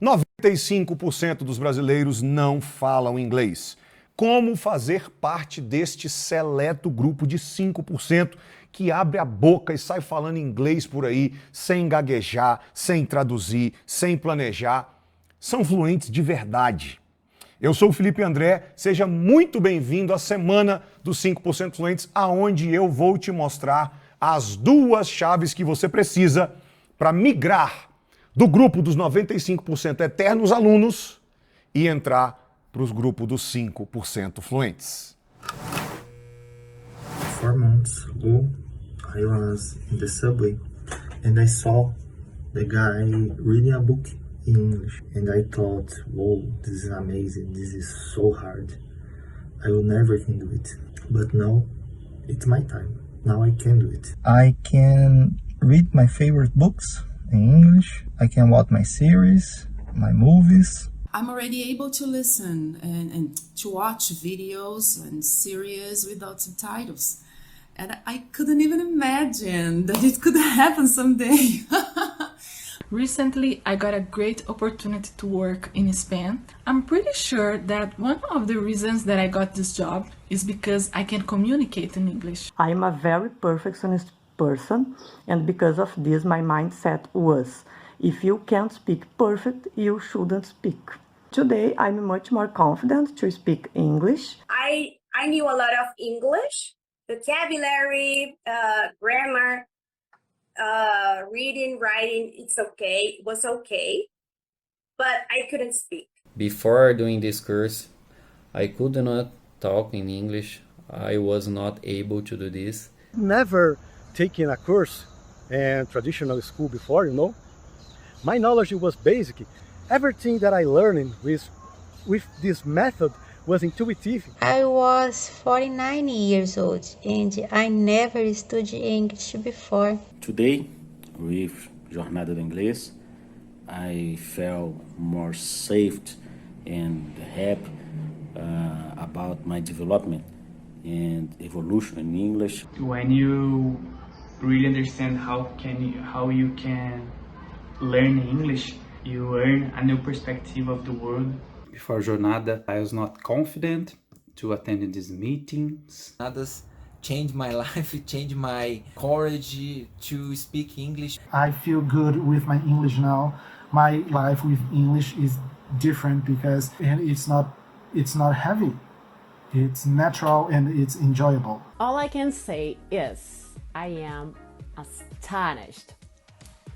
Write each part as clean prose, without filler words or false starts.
95% dos brasileiros não falam inglês. Como fazer parte deste seleto grupo de 5% que abre a boca e sai falando inglês por aí, sem gaguejar, sem traduzir, sem planejar? São fluentes de verdade. Eu sou o Felipe André, seja muito bem-vindo à Semana dos 5% Fluentes, aonde eu vou te mostrar as duas chaves que você precisa para migrar do grupo dos 95% eternos alunos e entrar para os grupos dos 5% fluentes. 4 months ago, I was in the subway and I saw the guy reading a book in English and I thought, whoa, this is amazing, this is so hard. I will never can do it. But now, it's my time. Now I can do it. I can read my favorite books in English. I can watch my series, my movies. I'm already able to listen and to watch videos and series without subtitles. And I couldn't even imagine that it could happen someday. Recently, I got a great opportunity to work in Spain. I'm pretty sure that one of the reasons that I got this job is because I can communicate in English. I'm a very perfectionist person, and because of this, my mindset was, if you can't speak perfect, you shouldn't speak. Today, I'm much more confident to speak English. I knew a lot of English, vocabulary, grammar, reading, writing, it was okay, but I couldn't speak. Before doing this course, I could not talk in English. I was not able to do this. Never taken a course in traditional school before, My knowledge was basic. Everything that I learned with this method was intuitive. I was 49 years old and I never studied English before. Today, with Jornada do Inglês, I felt more safe and happy about my development and evolution in English. When you really understand how you can learn English, you earn a new perspective of the world. Before Jornada, I was not confident to attend these meetings. Jornadas changed my life, changed my courage to speak English. I feel good with my English now. My life with English is different because it's not heavy. It's natural and it's enjoyable. All I can say is I am astonished.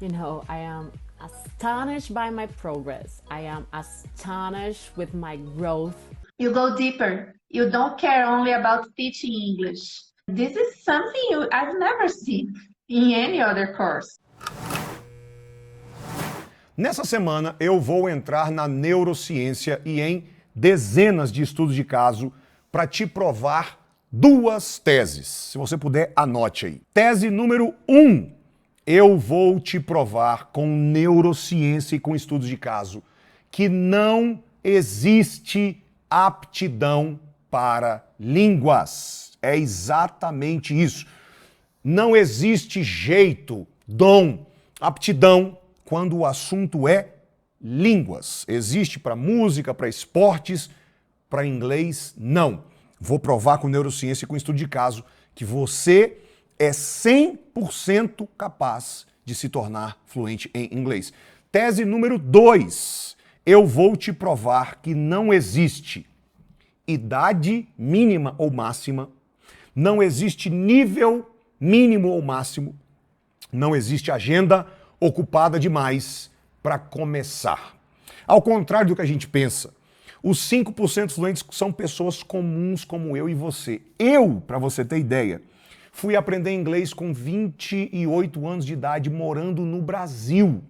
I am astonished by my progress. I am astonished with my growth. You go deeper. You don't care only about teaching English. This is something I've never seen in any other course. Nessa semana, eu vou entrar na neurociência e em dezenas de estudos de caso para te provar duas teses. Se você puder, anote aí. Tese número 1. Eu vou te provar com neurociência e com estudos de caso que não existe aptidão para línguas. É exatamente isso. Não existe jeito, dom, aptidão quando o assunto é línguas. Existe para música, para esportes, para inglês, não. Vou provar com neurociência e com estudo de caso que você é 100% capaz de se tornar fluente em inglês. Tese número 2. Eu vou te provar que não existe idade mínima ou máxima, não existe nível mínimo ou máximo, não existe agenda ocupada demais para começar. Ao contrário do que a gente pensa, os 5% fluentes são pessoas comuns como eu e você. Eu, para você ter ideia, fui aprender inglês com 28 anos de idade morando no Brasil.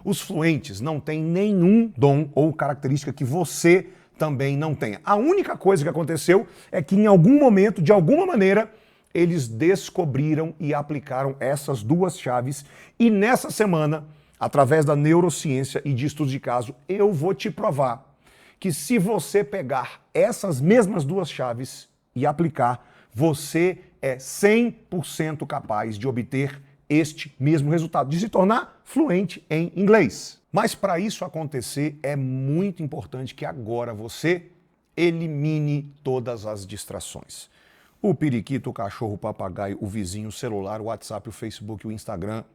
Os fluentes não têm nenhum dom ou característica que você também não tenha. A única coisa que aconteceu é que em algum momento, de alguma maneira, eles descobriram e aplicaram essas duas chaves. E nessa semana, através da neurociência e de estudos de caso, eu vou te provar que se você pegar essas mesmas duas chaves e aplicar, você é 100% capaz de obter este mesmo resultado, de se tornar fluente em inglês. Mas para isso acontecer, é muito importante que agora você elimine todas as distrações. O periquito, o cachorro, o papagaio, o vizinho, o celular, o WhatsApp, o Facebook, o Instagram,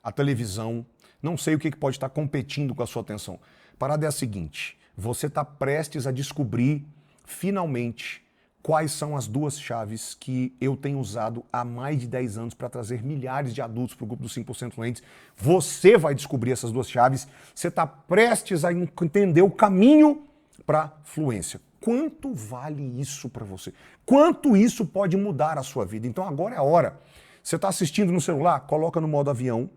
a televisão. Não sei o que pode estar competindo com a sua atenção. A parada é a seguinte, você está prestes a descobrir, finalmente, quais são as duas chaves que eu tenho usado há mais de 10 anos para trazer milhares de adultos para o grupo dos 5% Fluentes. Você vai descobrir essas duas chaves, você está prestes a entender o caminho para fluência. Quanto vale isso para você? Quanto isso pode mudar a sua vida? Então agora é a hora. Você está assistindo no celular? Coloca no modo avião,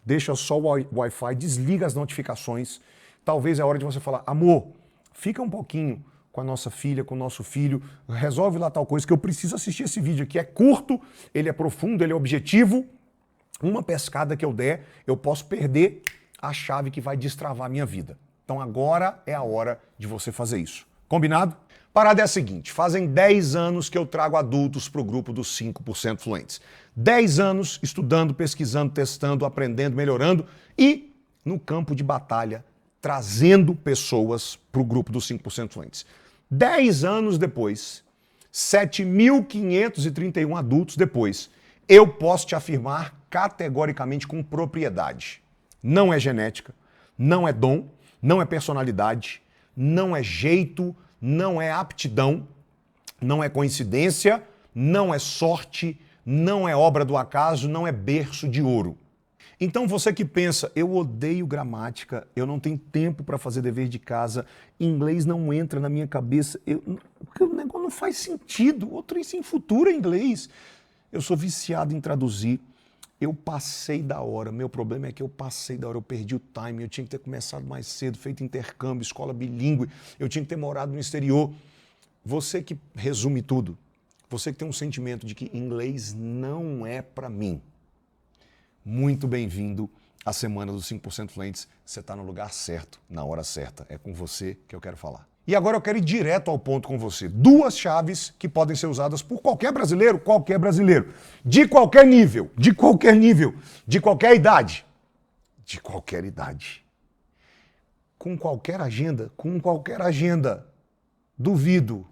deixa só o Wi-Fi, desliga as notificações. Talvez é a hora de você falar, amor, fica um pouquinho com a nossa filha, com o nosso filho, resolve lá tal coisa que eu preciso assistir esse vídeo aqui. É curto, ele é profundo, ele é objetivo. Uma pescada que eu der, eu posso perder a chave que vai destravar a minha vida. Então agora é a hora de você fazer isso. Combinado? Parada é a seguinte, fazem 10 anos que eu trago adultos para o grupo dos 5% Fluentes. 10 anos estudando, pesquisando, testando, aprendendo, melhorando e no campo de batalha, trazendo pessoas para o grupo dos 5% Fluentes. 10 anos depois, 7.531 adultos depois, eu posso te afirmar categoricamente com propriedade. Não é genética, não é dom, não é personalidade, não é jeito, não é aptidão, não é coincidência, não é sorte, não é obra do acaso, não é berço de ouro. Então você que pensa, eu odeio gramática, eu não tenho tempo para fazer dever de casa, inglês não entra na minha cabeça, porque o negócio não faz sentido, outro isso em futuro é inglês. Eu sou viciado em traduzir, eu passei da hora, meu problema é que eu passei da hora, eu perdi o time, eu tinha que ter começado mais cedo, feito intercâmbio, escola bilíngue, eu tinha que ter morado no exterior. Você que resume tudo, você que tem um sentimento de que inglês não é para mim, muito bem-vindo à Semana dos 5% Fluentes. Você está no lugar certo, na hora certa. É com você que eu quero falar. E agora eu quero ir direto ao ponto com você. Duas chaves que podem ser usadas por qualquer brasileiro, de qualquer nível, de qualquer idade, com qualquer agenda. Duvido,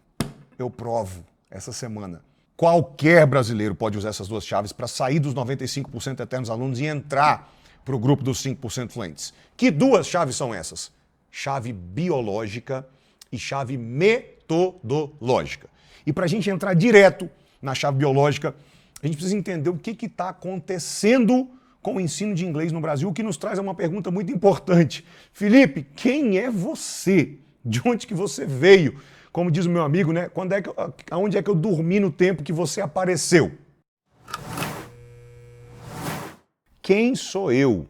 eu provo essa semana. Qualquer brasileiro pode usar essas duas chaves para sair dos 95% eternos alunos e entrar para o grupo dos 5% Fluentes. Que duas chaves são essas? Chave biológica e chave metodológica. E para a gente entrar direto na chave biológica, a gente precisa entender o que está acontecendo com o ensino de inglês no Brasil, o que nos traz a uma pergunta muito importante. Felipe, quem é você? De onde que você veio? Como diz o meu amigo, né? Aonde é que eu dormi no tempo que você apareceu? Quem sou eu?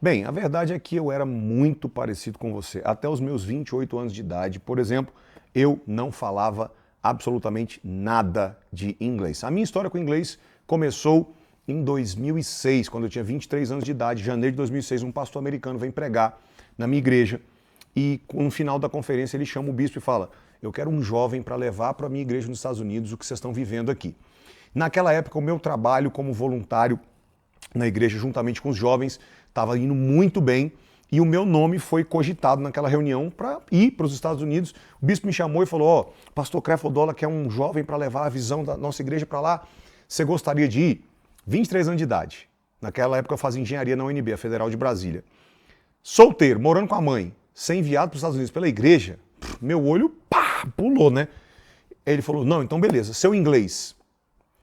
Bem, a verdade é que eu era muito parecido com você. Até os meus 28 anos de idade, por exemplo, eu não falava absolutamente nada de inglês. A minha história com inglês começou em 2006, quando eu tinha 23 anos de idade. Em janeiro de 2006, um pastor americano vem pregar na minha igreja e no final da conferência ele chama o bispo e fala: eu quero um jovem para levar para a minha igreja nos Estados Unidos o que vocês estão vivendo aqui. Naquela época, o meu trabalho como voluntário na igreja, juntamente com os jovens, estava indo muito bem e o meu nome foi cogitado naquela reunião para ir para os Estados Unidos. O bispo me chamou e falou: pastor Creflodola quer um jovem para levar a visão da nossa igreja para lá. Você gostaria de ir? 23 anos de idade. Naquela época eu fazia engenharia na UNB, a Federal de Brasília. Solteiro, morando com a mãe, ser enviado para os Estados Unidos pela igreja, meu olho pulou, né? Ele falou: não, então beleza, seu inglês.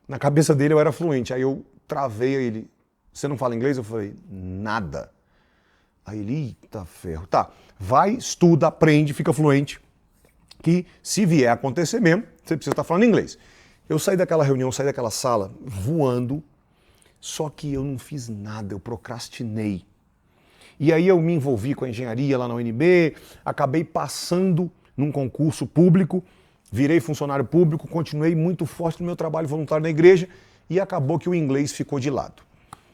Na cabeça dele eu era fluente, aí eu travei ele: você não fala inglês? Eu falei: nada. Aí ele: eita ferro. Tá, vai, estuda, aprende, fica fluente, que se vier a acontecer mesmo, você precisa estar falando inglês. Eu saí daquela reunião, saí daquela sala voando, só que eu não fiz nada, eu procrastinei. E aí eu me envolvi com a engenharia lá na UNB, acabei passando num concurso público, virei funcionário público, continuei muito forte no meu trabalho voluntário na igreja e acabou que o inglês ficou de lado.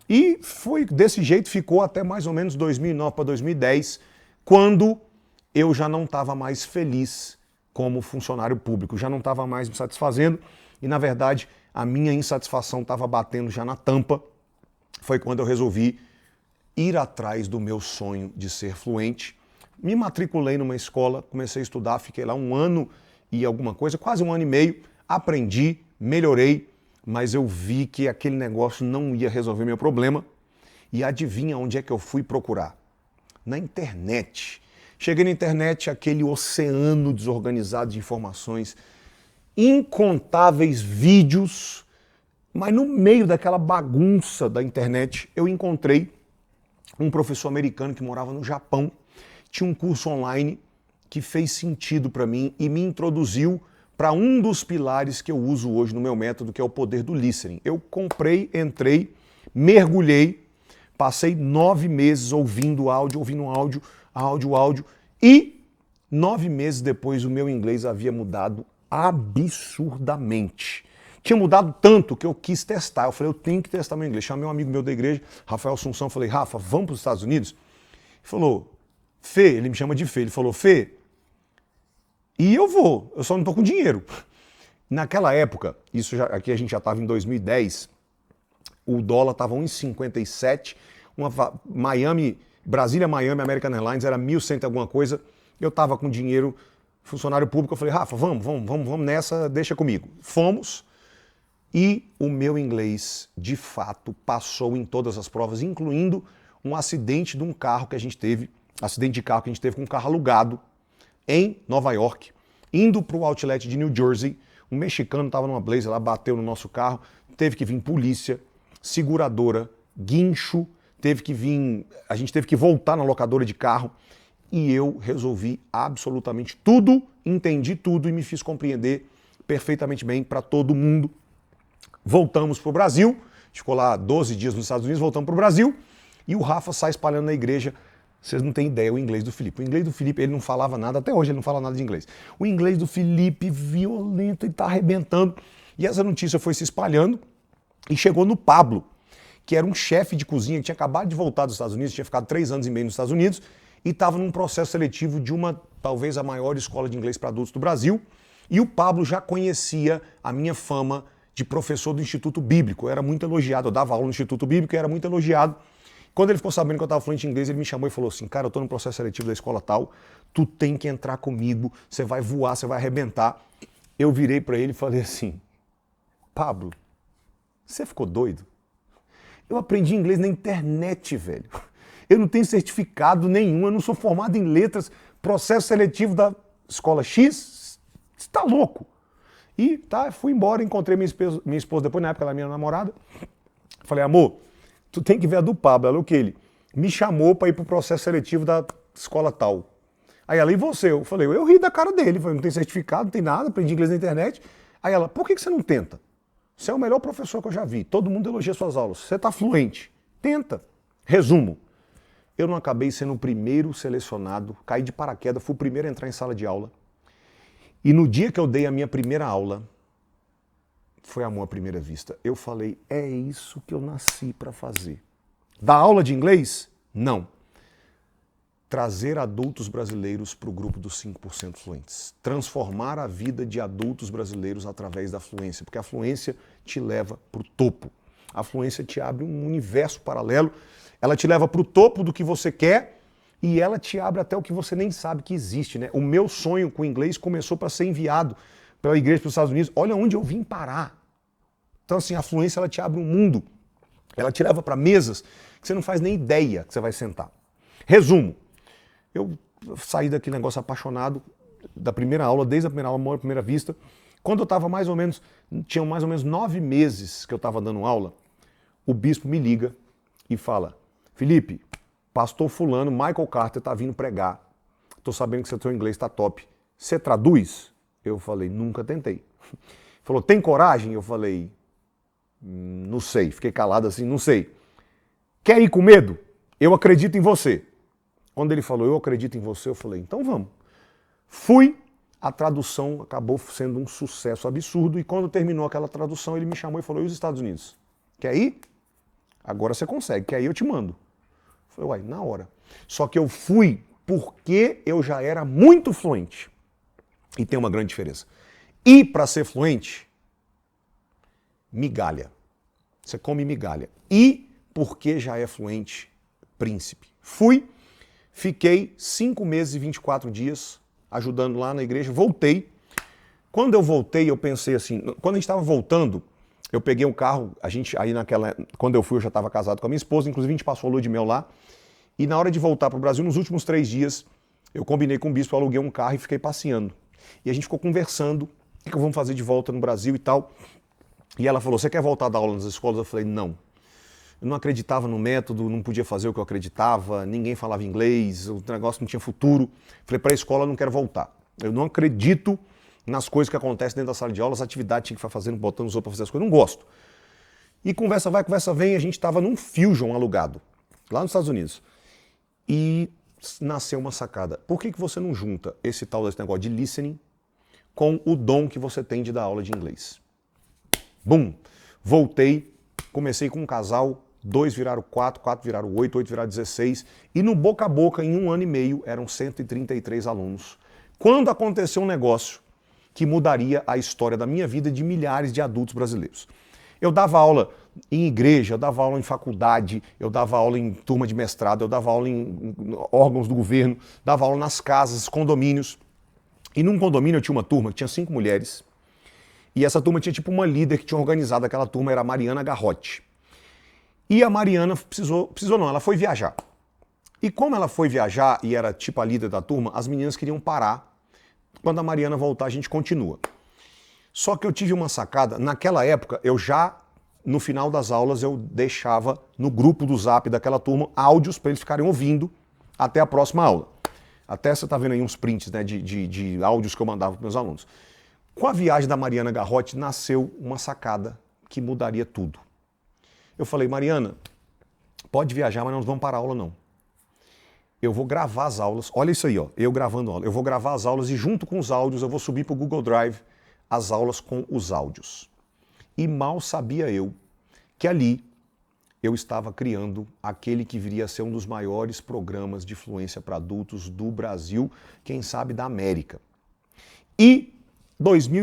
E foi desse jeito, ficou até mais ou menos 2009 para 2010, quando eu já não estava mais feliz como funcionário público, já não estava mais me satisfazendo e, na verdade, a minha insatisfação estava batendo já na tampa. Foi quando eu resolvi ir atrás do meu sonho de ser fluente. Me matriculei numa escola, comecei a estudar, fiquei lá 1 ano e alguma coisa, quase 1 ano e meio, aprendi, melhorei, mas eu vi que aquele negócio não ia resolver meu problema. E adivinha onde é que eu fui procurar? Na internet. Cheguei na internet, aquele oceano desorganizado de informações, incontáveis vídeos, mas no meio daquela bagunça da internet eu encontrei um professor americano que morava no Japão, tinha um curso online que fez sentido para mim e me introduziu para um dos pilares que eu uso hoje no meu método, que é o poder do listening. Eu comprei, entrei, mergulhei, passei 9 meses ouvindo áudio, e 9 meses depois o meu inglês havia mudado absurdamente. Tinha mudado tanto que eu quis testar. Eu falei, eu tenho que testar meu inglês. Chamei um amigo meu da igreja, Rafael Assunção, falei, Rafa, vamos para os Estados Unidos? Ele falou, Fê, ele me chama de Fê, ele falou, Fê, e eu vou, eu só não tô com dinheiro. Naquela época, aqui a gente já estava em 2010, o dólar estava 1,57, Brasília, Miami, American Airlines era 1.100 alguma coisa, eu estava com dinheiro, funcionário público, eu falei, Rafa, vamos nessa, deixa comigo. Fomos, e o meu inglês, de fato, passou em todas as provas, incluindo um acidente de um carro que a gente teve, com um carro alugado em Nova York, indo para o outlet de New Jersey. Um mexicano estava numa Blazer lá, bateu no nosso carro, teve que vir polícia, seguradora, guincho, a gente teve que voltar na locadora de carro, e eu resolvi absolutamente tudo, entendi tudo e me fiz compreender perfeitamente bem para todo mundo. Voltamos para o Brasil, ficou lá 12 dias nos Estados Unidos, voltamos para o Brasil, e o Rafa sai espalhando na igreja. Vocês não têm ideia o inglês do Felipe. O inglês do Felipe, ele não falava nada, até hoje ele não fala nada de inglês. O inglês do Felipe, violento, ele tá arrebentando. E essa notícia foi se espalhando e chegou no Pablo, que era um chefe de cozinha que tinha acabado de voltar dos Estados Unidos, tinha ficado 3 anos e meio nos Estados Unidos e estava num processo seletivo de talvez a maior escola de inglês para adultos do Brasil. E o Pablo já conhecia a minha fama de professor do Instituto Bíblico. Eu era muito elogiado, eu dava aula no Instituto Bíblico e era muito elogiado. Quando ele ficou sabendo que eu estava fluente em inglês, ele me chamou e falou assim, cara, eu estou no processo seletivo da escola tal, tu tem que entrar comigo, você vai voar, você vai arrebentar. Eu virei para ele e falei assim, Pablo, você ficou doido? Eu aprendi inglês na internet, velho. Eu não tenho certificado nenhum, eu não sou formado em letras, processo seletivo da escola X, você tá louco? E fui embora, encontrei minha esposa depois, na época ela era minha namorada, falei, amor, tu tem que ver a do Pablo. Ela, o que ele me chamou para ir pro processo seletivo da escola tal. Aí ela, e você? Eu falei, eu ri da cara dele. Falei, não tem certificado, não tem nada, aprendi inglês na internet. Aí ela, por que você não tenta? Você é o melhor professor que eu já vi. Todo mundo elogia suas aulas. Você tá fluente. Tenta. Resumo. Eu não acabei sendo o primeiro selecionado, caí de paraquedas, fui o primeiro a entrar em sala de aula. E no dia que eu dei a minha primeira aula, foi amor à primeira vista. Eu falei, é isso que eu nasci para fazer. Dar aula de inglês? Não. Trazer adultos brasileiros para o grupo dos 5% fluentes. Transformar a vida de adultos brasileiros através da fluência, porque a fluência te leva para o topo. A fluência te abre um universo paralelo, ela te leva para o topo do que você quer e ela te abre até o que você nem sabe que existe, né? O meu sonho com o inglês começou para ser enviado pela igreja para os Estados Unidos. Olha onde eu vim parar. Então, assim, a fluência, ela te abre um mundo. Ela te leva para mesas que você não faz nem ideia que você vai sentar. Resumo. Eu saí daquele negócio apaixonado da primeira aula, desde a primeira aula, amor à primeira vista. Quando eu estava tinham mais ou menos 9 meses que eu estava dando aula, o bispo me liga e fala, Felipe, pastor fulano, Michael Carter, está vindo pregar. Estou sabendo que seu inglês está top. Você traduz? Eu falei, nunca tentei. Falou, tem coragem? Eu falei, não sei. Fiquei calado assim, não sei. Quer ir com medo? Eu acredito em você. Quando ele falou, eu acredito em você, eu falei, então vamos. Fui, a tradução acabou sendo um sucesso absurdo e quando terminou aquela tradução, ele me chamou e falou, e os Estados Unidos? Quer ir? Agora você consegue, quer ir eu te mando. Eu falei, uai, na hora. Só que eu fui porque eu já era muito fluente. E tem uma grande diferença. E para ser fluente, migalha. Você come migalha. E porque já é fluente, príncipe. Fui, fiquei 5 meses e 24 dias ajudando lá na igreja, voltei. Quando eu voltei, eu pensei assim, quando a gente estava voltando, eu peguei um carro, quando eu fui eu já estava casado com a minha esposa, inclusive a gente passou a lua de mel lá, e na hora de voltar para o Brasil, nos últimos 3 dias, eu combinei com o bispo, eu aluguei um carro e fiquei passeando. E a gente ficou conversando, o que vamos fazer de volta no Brasil e tal. E ela falou, você quer voltar a dar aula nas escolas? Eu falei, não. Eu não acreditava no método, não podia fazer o que eu acreditava, ninguém falava inglês, o negócio não tinha futuro. Falei, para a escola eu não quero voltar. Eu não acredito nas coisas que acontecem dentro da sala de aula, as atividades que a gente vai fazendo, botando os outros para fazer as coisas, não gosto. E conversa vai, conversa vem, a gente estava num Fusion alugado, lá nos Estados Unidos. E nasceu uma sacada. Por que você não junta esse negócio de listening com o dom que você tem de dar aula de inglês? Bum! Voltei, comecei com um casal, 2 viraram 4, 4 viraram 8, 8 viraram 16, e no boca a boca, em 1 ano e meio, eram 133 alunos. Quando aconteceu um negócio que mudaria a história da minha vida e de milhares de adultos brasileiros. Eu dava aula em igreja, eu dava aula em faculdade, eu dava aula em turma de mestrado, eu dava aula em órgãos do governo, dava aula nas casas, condomínios. E num condomínio eu tinha uma turma que tinha 5 mulheres, e essa turma tinha tipo uma líder que tinha organizado aquela turma, era a Mariana Garrote. E a Mariana ela foi viajar. E como ela foi viajar e era tipo a líder da turma, as meninas queriam parar. Quando a Mariana voltar, a gente continua. Só que eu tive uma sacada, naquela época, no final das aulas, eu deixava no grupo do Zap daquela turma áudios para eles ficarem ouvindo até a próxima aula. Até você está vendo aí uns prints, né, de áudios que eu mandava para meus alunos. Com a viagem da Mariana Garrote, nasceu uma sacada que mudaria tudo. Eu falei, Mariana, pode viajar, mas não vamos parar a aula não. Eu vou gravar as aulas, olha isso aí, ó, eu gravando aula. Eu vou gravar as aulas e junto com os áudios eu vou subir para o Google Drive as aulas com os áudios. E mal sabia eu que ali eu estava criando aquele que viria a ser um dos maiores programas de fluência para adultos do Brasil, quem sabe da América. E,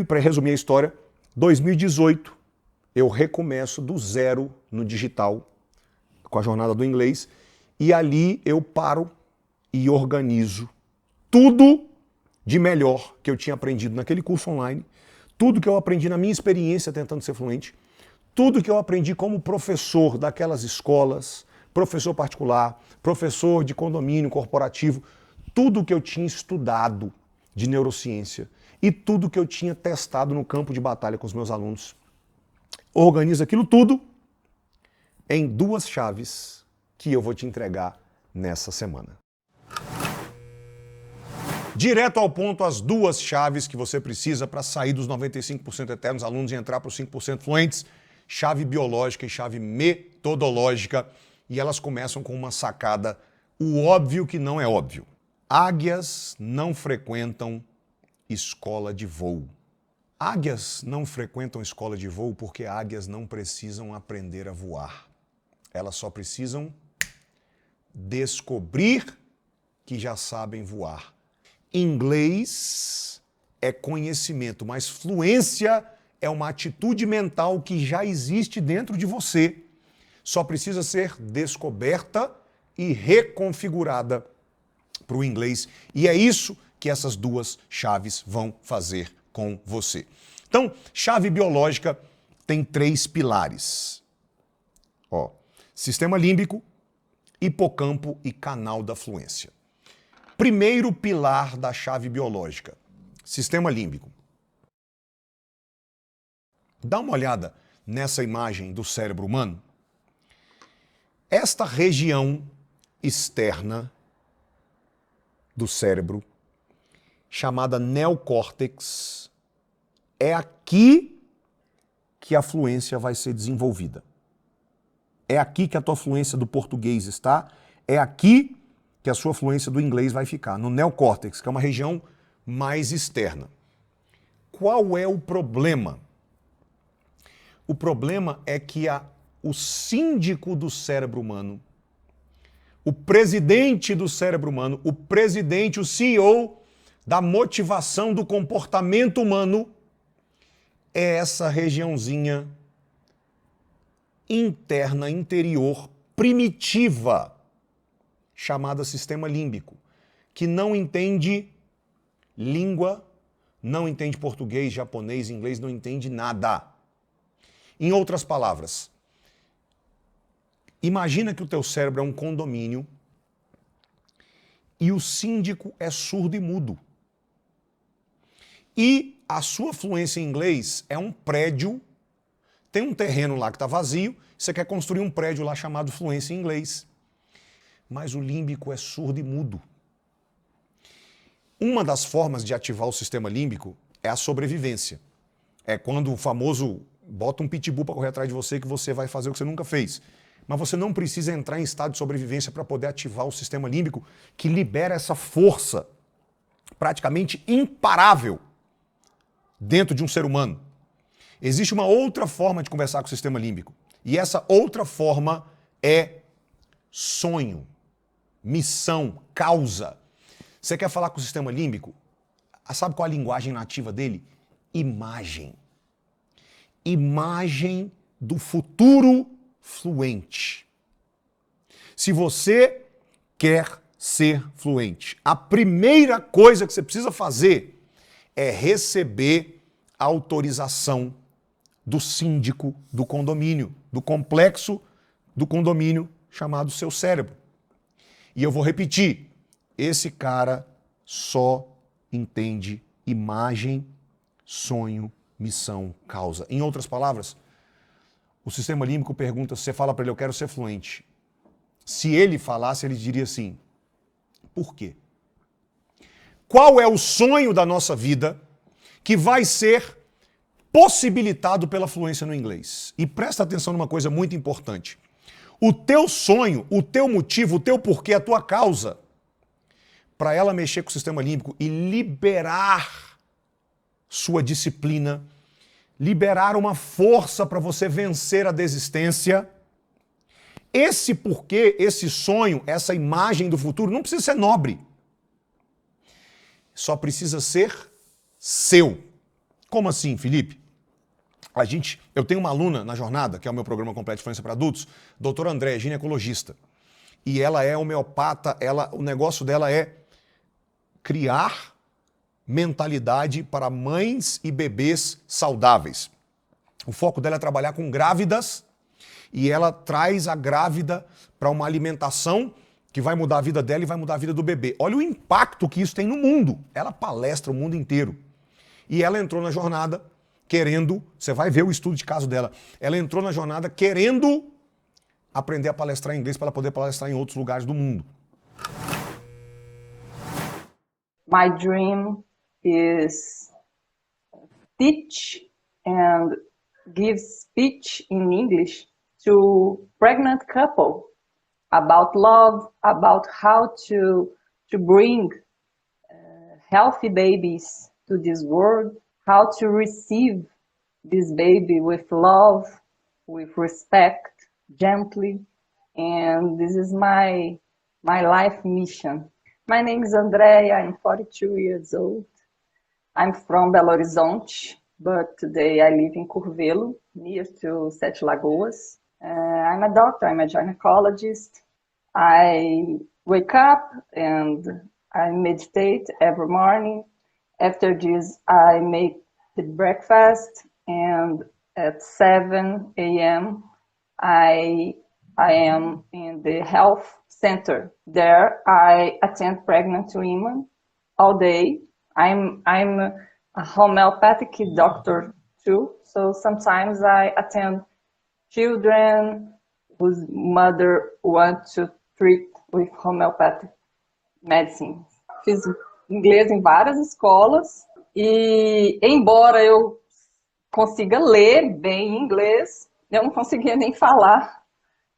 para resumir a história, 2018 eu recomeço do zero no digital, com a jornada do inglês, e ali eu paro e organizo tudo de melhor que eu tinha aprendido naquele curso online, tudo que eu aprendi na minha experiência tentando ser fluente, tudo que eu aprendi como professor daquelas escolas, professor particular, professor de condomínio corporativo, tudo que eu tinha estudado de neurociência e tudo que eu tinha testado no campo de batalha com os meus alunos. Organizo aquilo tudo em 2 chaves que eu vou te entregar nessa semana. Direto ao ponto, as 2 chaves que você precisa para sair dos 95% eternos alunos e entrar para os 5% fluentes, chave biológica e chave metodológica, e elas começam com uma sacada, o óbvio que não é óbvio. Águias não frequentam escola de voo. Águias não frequentam escola de voo porque águias não precisam aprender a voar. Elas só precisam descobrir que já sabem voar. Inglês é conhecimento, mas fluência é uma atitude mental que já existe dentro de você. Só precisa ser descoberta e reconfigurada para o inglês. E é isso que essas 2 chaves vão fazer com você. Então, chave biológica tem 3 pilares. Ó, sistema límbico, hipocampo e canal da fluência. Primeiro pilar da chave biológica, sistema límbico. Dá uma olhada nessa imagem do cérebro humano. Esta região externa do cérebro, chamada neocórtex, é aqui que a fluência vai ser desenvolvida. É aqui que a tua fluência do português está, é aqui que a sua fluência do inglês vai ficar, no neocórtex, que é uma região mais externa. Qual é o problema? O problema é que o síndico do cérebro humano, o presidente do cérebro humano, o presidente, o CEO da motivação do comportamento humano, é essa regiãozinha interna, interior, primitiva. chamada sistema límbico, que não entende língua, não entende português, japonês, inglês, não entende nada. Em outras palavras, imagina que o teu cérebro é um condomínio e o síndico é surdo e mudo. E a sua fluência em inglês é um prédio, tem um terreno lá que está vazio, você quer construir um prédio lá chamado fluência em inglês. Mas o límbico é surdo e mudo. Uma das formas de ativar o sistema límbico é a sobrevivência. É quando o famoso bota um pitbull para correr atrás de você que você vai fazer o que você nunca fez. Mas você não precisa entrar em estado de sobrevivência para poder ativar o sistema límbico que libera essa força praticamente imparável dentro de um ser humano. Existe uma outra forma de conversar com o sistema límbico. E essa outra forma é sonho, missão, causa. Você quer falar com o sistema límbico? Sabe qual é a linguagem nativa dele? Imagem. Imagem do futuro fluente. Se você quer ser fluente, a primeira coisa que você precisa fazer é receber a autorização do síndico do condomínio, do complexo do condomínio chamado seu cérebro. E eu vou repetir, esse cara só entende imagem, sonho, missão, causa. Em outras palavras, o sistema límbico pergunta, você fala para ele, eu quero ser fluente. Se ele falasse, ele diria assim, por quê? Qual é o sonho da nossa vida que vai ser possibilitado pela fluência no inglês? E presta atenção numa coisa muito importante. O teu sonho, o teu motivo, o teu porquê, a tua causa, para ela mexer com o sistema límbico e liberar sua disciplina, liberar uma força para você vencer a desistência, esse porquê, esse sonho, essa imagem do futuro não precisa ser nobre. Só precisa ser seu. Como assim, Felipe? Eu tenho uma aluna na jornada, que é o meu programa completo de fluência para adultos, doutora André, ginecologista. E ela é homeopata, o negócio dela é criar mentalidade para mães e bebês saudáveis. O foco dela é trabalhar com grávidas e ela traz a grávida para uma alimentação que vai mudar a vida dela e vai mudar a vida do bebê. Olha o impacto que isso tem no mundo. Ela palestra o mundo inteiro. E ela entrou na jornada querendo, você vai ver o estudo de caso dela, ela entrou na jornada querendo aprender a palestrar em inglês para ela poder palestrar em outros lugares do mundo. My dream is teach and give speech in English to pregnant couple about love, about how to bring healthy babies to this world, how to receive this baby with love, with respect, gently, and this is my life mission. My name is Andrea, I'm 42 years old. I'm from Belo Horizonte, but today I live in Curvelo, near to Sete Lagoas. I'm a doctor, I'm a gynecologist. I wake up and I meditate every morning. After this, I make the breakfast, and at 7 a.m. I am in the health center. There, I attend pregnant women all day. I'm a homeopathic doctor too, so sometimes I attend children whose mother wants to treat with homeopathic medicine. Fiz inglês em várias escolas e, embora eu consiga ler bem inglês, eu não conseguia nem falar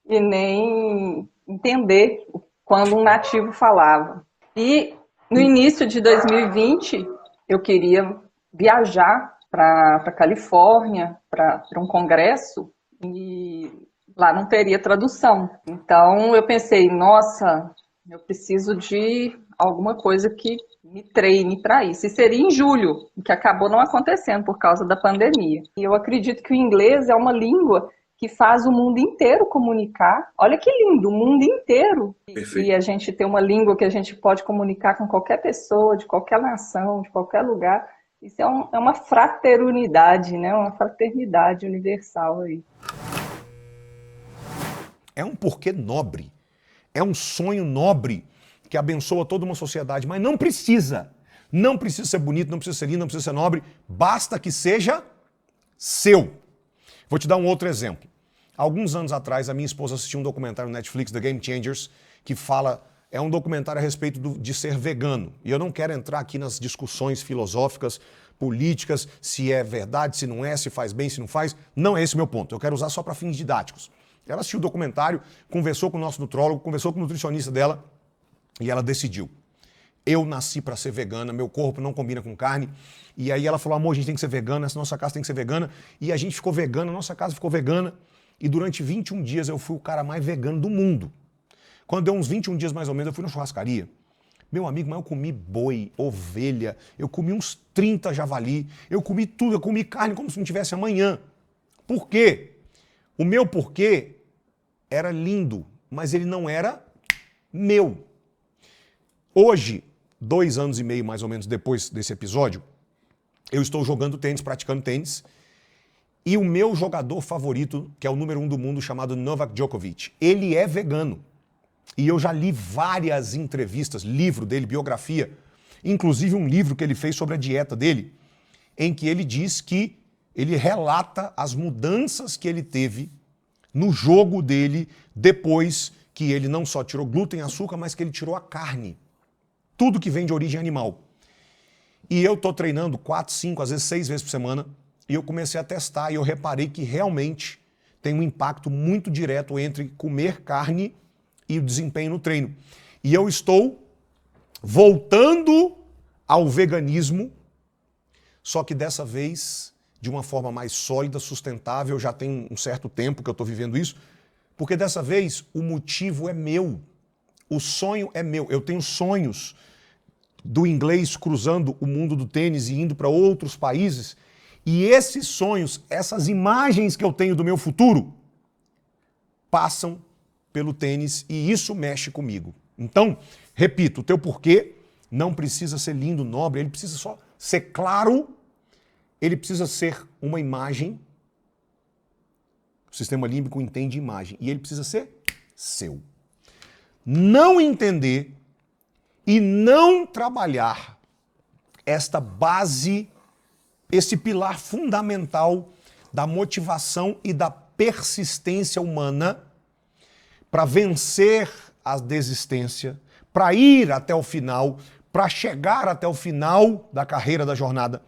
e nem entender quando um nativo falava. E no início de 2020, eu queria viajar para Califórnia, para um congresso, e lá não teria tradução. Então eu pensei, nossa, eu preciso de alguma coisa que me treine para isso. E seria em julho, que acabou não acontecendo por causa da pandemia. E eu acredito que o inglês é uma língua que faz o mundo inteiro comunicar. Olha que lindo, o mundo inteiro. Perfeito. E a gente ter uma língua que a gente pode comunicar com qualquer pessoa, de qualquer nação, de qualquer lugar. Isso é uma fraternidade, né? Uma fraternidade universal aí. É um porquê nobre. É um sonho nobre que abençoa toda uma sociedade, mas não precisa. Não precisa ser bonito, não precisa ser lindo, não precisa ser nobre. Basta que seja seu. Vou te dar um outro exemplo. Alguns anos atrás, a minha esposa assistiu um documentário no Netflix, The Game Changers, que fala, é um documentário a respeito de ser vegano. E eu não quero entrar aqui nas discussões filosóficas, políticas, se é verdade, se não é, se faz bem, se não faz. Não é esse o meu ponto. Eu quero usar só para fins didáticos. Ela assistiu o documentário, conversou com o nosso nutrólogo, conversou com o nutricionista dela e ela decidiu. Eu nasci para ser vegana, meu corpo não combina com carne. E aí ela falou, amor, a gente tem que ser vegana, essa nossa casa tem que ser vegana. E a gente ficou vegana, a nossa casa ficou vegana. E durante 21 dias eu fui o cara mais vegano do mundo. Quando deu uns 21 dias mais ou menos, eu fui na churrascaria. Meu amigo, mas eu comi boi, ovelha, eu comi uns 30 javali, eu comi tudo, eu comi carne como se não tivesse amanhã. Por quê? O meu porquê era lindo, mas ele não era meu. Hoje, 2 anos e meio mais ou menos depois desse episódio, eu estou jogando tênis, praticando tênis, e o meu jogador favorito, que é o número 1 do mundo, chamado Novak Djokovic, ele é vegano. E eu já li várias entrevistas, livro dele, biografia, inclusive um livro que ele fez sobre a dieta dele, em que ele diz que ele relata as mudanças que ele teve no jogo dele depois que ele não só tirou glúten e açúcar, mas que ele tirou a carne. Tudo que vem de origem animal. E eu estou treinando 4, 5, às vezes 6 vezes por semana, e eu comecei a testar e eu reparei que realmente tem um impacto muito direto entre comer carne e o desempenho no treino. E eu estou voltando ao veganismo, só que dessa vez de uma forma mais sólida, sustentável. Já tem um certo tempo que eu estou vivendo isso, porque dessa vez o motivo é meu, o sonho é meu. Eu tenho sonhos do inglês cruzando o mundo do tênis e indo para outros países, e esses sonhos, essas imagens que eu tenho do meu futuro, passam pelo tênis e isso mexe comigo. Então, repito, o teu porquê não precisa ser lindo, nobre, ele precisa só ser claro, ele precisa ser uma imagem. O sistema límbico entende imagem e ele precisa ser seu. Não entender e não trabalhar esta base, esse pilar fundamental da motivação e da persistência humana para vencer a desistência, para ir até o final, para chegar até o final da carreira, da jornada.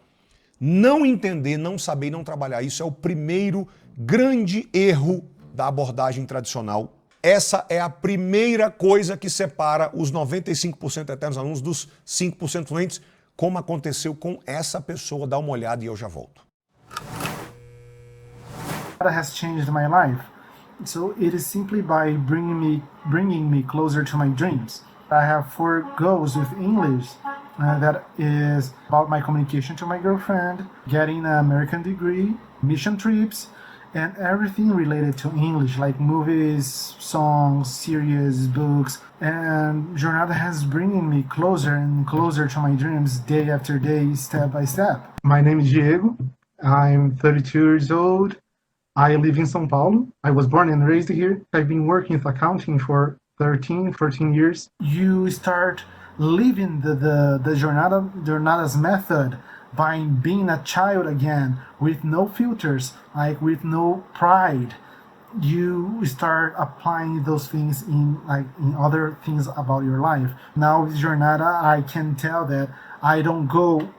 Não entender, não saber e não trabalhar isso é o primeiro grande erro da abordagem tradicional. Essa é a primeira coisa que separa os 95% eternos alunos dos 5% fluentes, como aconteceu com essa pessoa. Dá uma olhada e eu já volto. That has changed my life. So it is simply by bringing me closer to my dreams. I have 4 goals with English. That is about my communication to my girlfriend, getting an American degree, mission trips, and everything related to English, like movies, songs, series, books. And Jornada has bringing me closer and closer to my dreams day after day, step by step. My name is Diego. I'm 32 years old. I live in São Paulo. I was born and raised here. I've been working with accounting for 14 years. You start living the Jornada's method by being a child again, with no filters, like with no pride. You start applying those things in other things about your life. Now with Jornada, I can tell that I don't go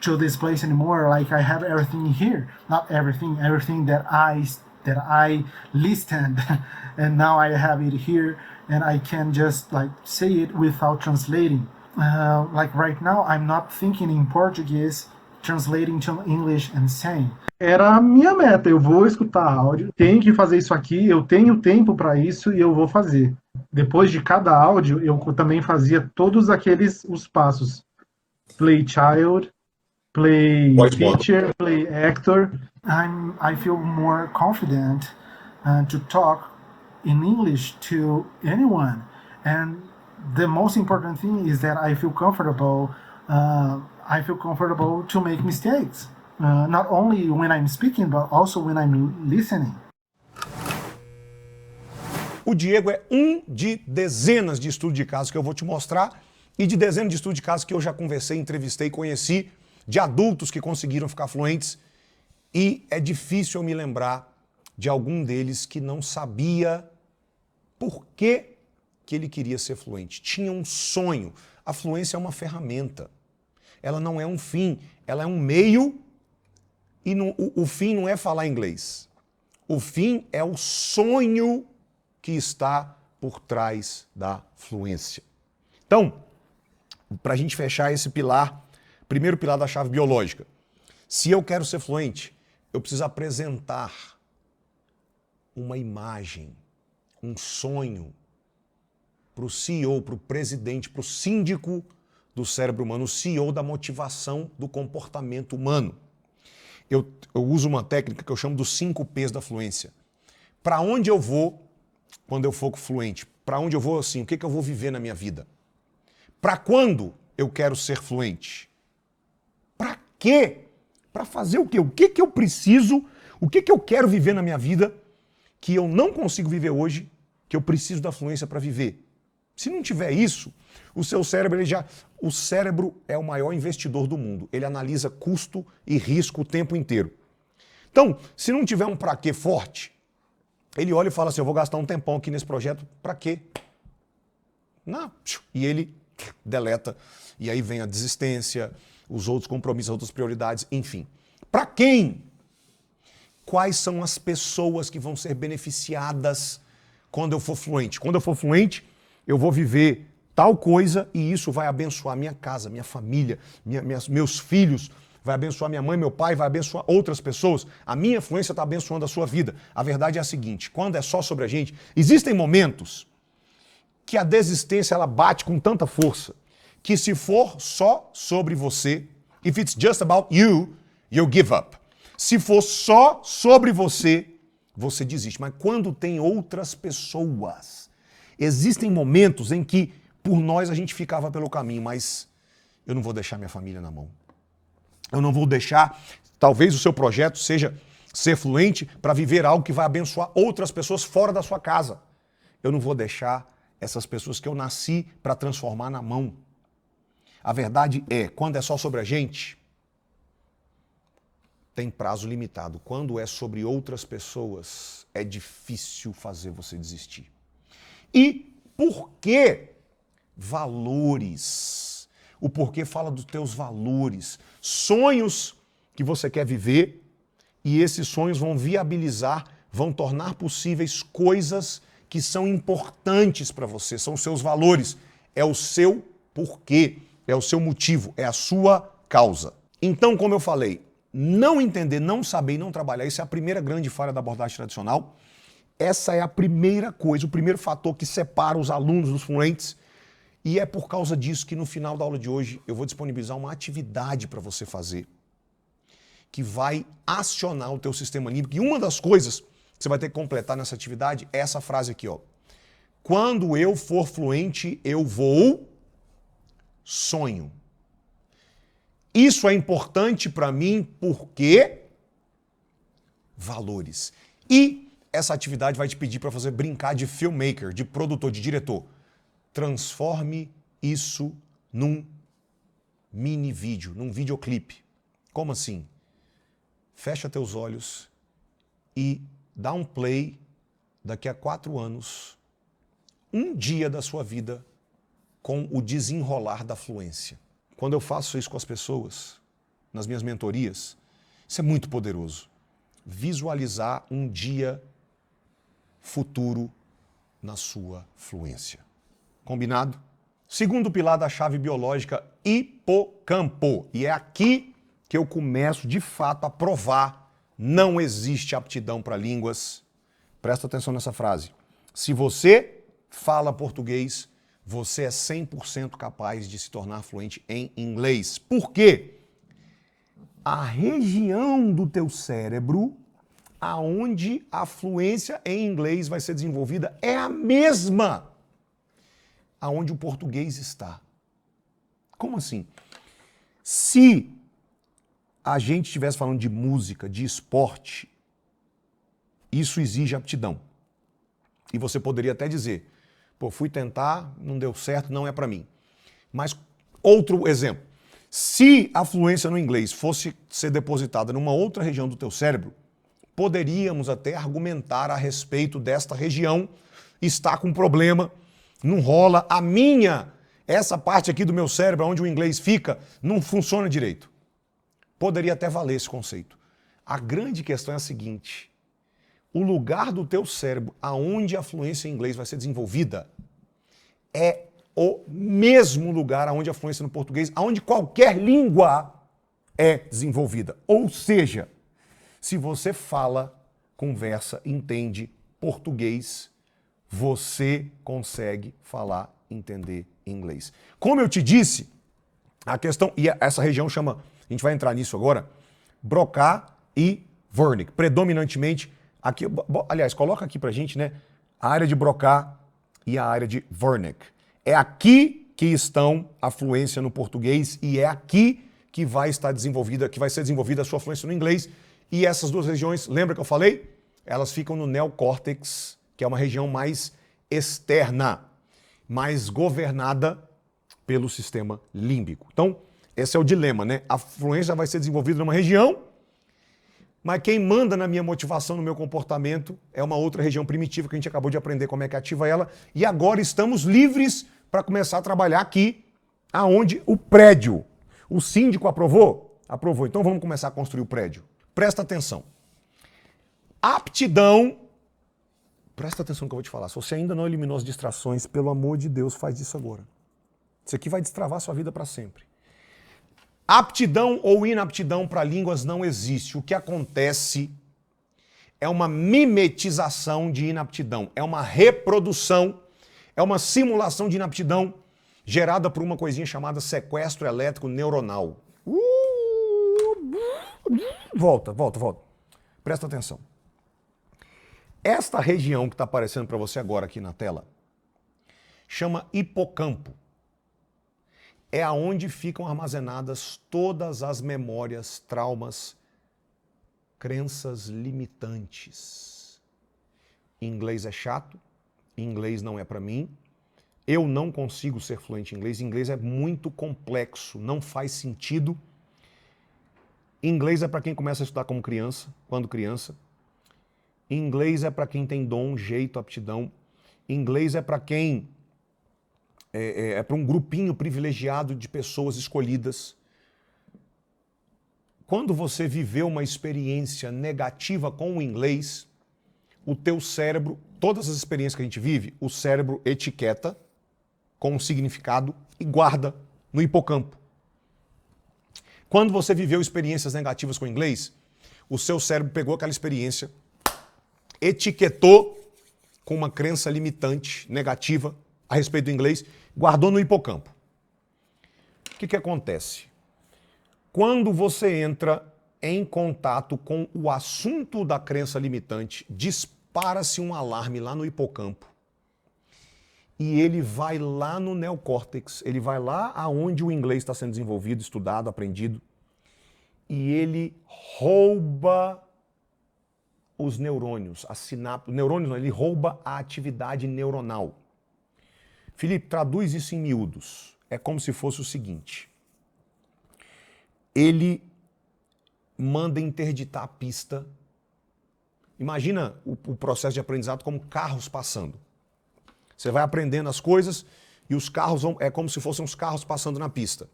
to this place anymore. Like I have everything here, not everything that I listened, and now I have it here, and I can just like say it without translating. Like right now, I'm not thinking in Portuguese, translating to English and saying. Era a minha meta, eu vou escutar áudio, tenho que fazer isso aqui, eu tenho tempo para isso e eu vou fazer. Depois de cada áudio, eu também fazia todos os passos. Play child, play teacher, play actor. I feel more confident to talk in English to anyone. And the most important thing is that I feel comfortable. I feel comfortable to make mistakes, not only when I'm speaking, but also when I'm listening. O Diego é um de dezenas de estudos de caso que eu vou te mostrar e de dezenas de estudos de caso que eu já conversei, entrevistei, conheci de adultos que conseguiram ficar fluentes, e é difícil eu me lembrar de algum deles que não sabia por que ele queria ser fluente. Tinha um sonho. A fluência é uma ferramenta. Ela não é um fim, ela é um meio, e o fim não é falar inglês. O fim é o sonho que está por trás da fluência. Então, para a gente fechar esse pilar, primeiro pilar da chave biológica, se eu quero ser fluente, eu preciso apresentar uma imagem, um sonho para o CEO, para o presidente, para o síndico do cérebro humano, o CEO da motivação do comportamento humano. Eu uso uma técnica que eu chamo dos 5 P's da fluência. Para onde eu vou quando eu for fluente? Para onde eu vou assim? O que eu vou viver na minha vida? Para quando eu quero ser fluente? Para quê? Para fazer o quê? O que eu preciso? O que eu quero viver na minha vida que eu não consigo viver hoje, que eu preciso da fluência para viver? Se não tiver isso, o seu cérebro, o cérebro é o maior investidor do mundo. Ele analisa custo e risco o tempo inteiro. Então, se não tiver um para quê forte, ele olha e fala assim, eu vou gastar um tempão aqui nesse projeto, para quê? Não. E ele deleta. E aí vem a desistência, os outros compromissos, as outras prioridades, enfim. Para quem? Quais são as pessoas que vão ser beneficiadas quando eu for fluente? Quando eu for fluente, eu vou viver tal coisa e isso vai abençoar minha casa, minha família, meus filhos, vai abençoar minha mãe, meu pai, vai abençoar outras pessoas. A minha fluência está abençoando a sua vida. A verdade é a seguinte, quando é só sobre a gente, existem momentos que a desistência ela bate com tanta força que se for só sobre você, if it's just about you, you'll give up. Se for só sobre você, você desiste. Mas quando tem outras pessoas, existem momentos em que por nós a gente ficava pelo caminho, mas eu não vou deixar minha família na mão. Eu não vou deixar, talvez o seu projeto seja ser fluente para viver algo que vai abençoar outras pessoas fora da sua casa. Eu não vou deixar essas pessoas que eu nasci para transformar na mão. A verdade é, quando é só sobre a gente, tem prazo limitado. Quando é sobre outras pessoas, é difícil fazer você desistir. E por que valores? O porquê fala dos teus valores, sonhos que você quer viver, e esses sonhos vão viabilizar, vão tornar possíveis coisas que são importantes para você, são os seus valores, é o seu porquê, é o seu motivo, é a sua causa. Então, como eu falei, não entender, não saber e não trabalhar, isso é a primeira grande falha da abordagem tradicional. Essa é a primeira coisa, o primeiro fator que separa os alunos dos fluentes. E é por causa disso que no final da aula de hoje eu vou disponibilizar uma atividade para você fazer que vai acionar o teu sistema límbico. E uma das coisas que você vai ter que completar nessa atividade é essa frase aqui, ó. Quando eu for fluente, eu vou sonho. Isso é importante para mim porque valores. E essa atividade vai te pedir para fazer brincar de filmmaker, de produtor, de diretor. Transforme isso num mini vídeo, num videoclipe. Como assim? Fecha teus olhos e dá um play daqui a 4 anos, um dia da sua vida com o desenrolar da fluência. Quando eu faço isso com as pessoas, nas minhas mentorias, isso é muito poderoso. Visualizar um dia futuro na sua fluência. Combinado? Segundo pilar da chave biológica, hipocampo. E é aqui que eu começo, de fato, a provar. Não existe aptidão para línguas. Presta atenção nessa frase. Se você fala português, você é 100% capaz de se tornar fluente em inglês. Por quê? A região do teu cérebro aonde a fluência em inglês vai ser desenvolvida é a mesma aonde o português está. Como assim? Se a gente estivesse falando de música, de esporte, isso exige aptidão. E você poderia até dizer, pô, fui tentar, não deu certo, não é para mim. Mas outro exemplo, se a fluência no inglês fosse ser depositada numa outra região do teu cérebro, poderíamos até argumentar a respeito desta região está com problema, não rola, essa parte aqui do meu cérebro, onde o inglês fica, não funciona direito. Poderia até valer esse conceito. A grande questão é a seguinte, o lugar do teu cérebro aonde a fluência em inglês vai ser desenvolvida é o mesmo lugar aonde a fluência no português, aonde qualquer língua é desenvolvida. Ou seja, se você fala, conversa, entende português, você consegue falar, entender inglês. Como eu te disse, a questão, e essa região chama, a gente vai entrar nisso agora, Broca e Wernicke, predominantemente aqui, aliás, coloca aqui pra gente, né, a área de Broca e a área de Wernicke. É aqui que estão a fluência no português e é aqui que vai estar desenvolvida, que vai ser desenvolvida a sua fluência no inglês. E essas duas regiões, lembra que eu falei? Elas ficam no neocórtex, que é uma região mais externa, mais governada pelo sistema límbico. Então, esse é o dilema, né? A fluência vai ser desenvolvida numa região, mas quem manda na minha motivação, no meu comportamento, é uma outra região primitiva que a gente acabou de aprender como é que ativa ela. E agora estamos livres para começar a trabalhar aqui, aonde o prédio. O síndico aprovou? Aprovou. Então vamos começar a construir o prédio. Presta atenção. Aptidão. Presta atenção no que eu vou te falar. Se você ainda não eliminou as distrações, pelo amor de Deus, faz isso agora. Isso aqui vai destravar sua vida para sempre. Aptidão ou inaptidão para línguas não existe. O que acontece é uma mimetização de inaptidão. É uma reprodução, é uma simulação de inaptidão gerada por uma coisinha chamada sequestro elétrico neuronal. Volta. Presta atenção. Esta região que está aparecendo para você agora aqui na tela chama hipocampo. É aonde ficam armazenadas todas as memórias, traumas, crenças limitantes. Inglês é chato, inglês não é para mim, eu não consigo ser fluente em inglês, inglês é muito complexo, não faz sentido. Inglês é para quem começa a estudar como criança, quando criança. Inglês é para quem tem dom, jeito, aptidão. Inglês é para quem é para um grupinho privilegiado de pessoas escolhidas. Quando você viveu uma experiência negativa com o inglês, o teu cérebro, todas as experiências que a gente vive, o cérebro etiqueta com um significado e guarda no hipocampo. Quando você viveu experiências negativas com o inglês, o seu cérebro pegou aquela experiência, etiquetou com uma crença limitante, negativa, a respeito do inglês, guardou no hipocampo. O que acontece? Quando você entra em contato com o assunto da crença limitante, dispara-se um alarme lá no hipocampo e ele vai lá no neocórtex, ele vai lá aonde o inglês está sendo desenvolvido, estudado, aprendido, e ele rouba os neurônios, a sinapse, neurônios não, ele rouba a atividade neuronal. Felipe, traduz isso em miúdos. É como se fosse o seguinte. Ele manda interditar a pista. Imagina o processo de aprendizado como carros passando. Você vai aprendendo as coisas e os carros é como se fossem os carros passando na pista.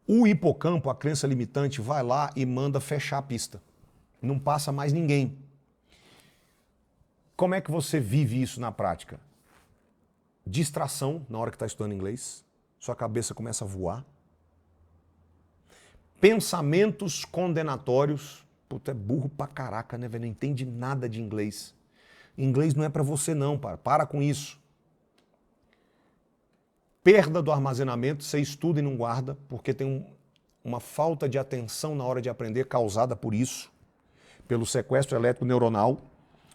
O hipocampo, a crença limitante, vai lá e manda fechar a pista. Não passa mais ninguém. Como é que você vive isso na prática? Distração na hora que está estudando inglês, sua cabeça começa a voar. Pensamentos condenatórios, puta, é burro pra caraca, né, velho? Não entende nada de inglês. Inglês não é pra você não, para com isso. Perda do armazenamento, você estuda e não guarda, porque tem uma falta de atenção na hora de aprender causada por isso. pelo sequestro elétrico neuronal,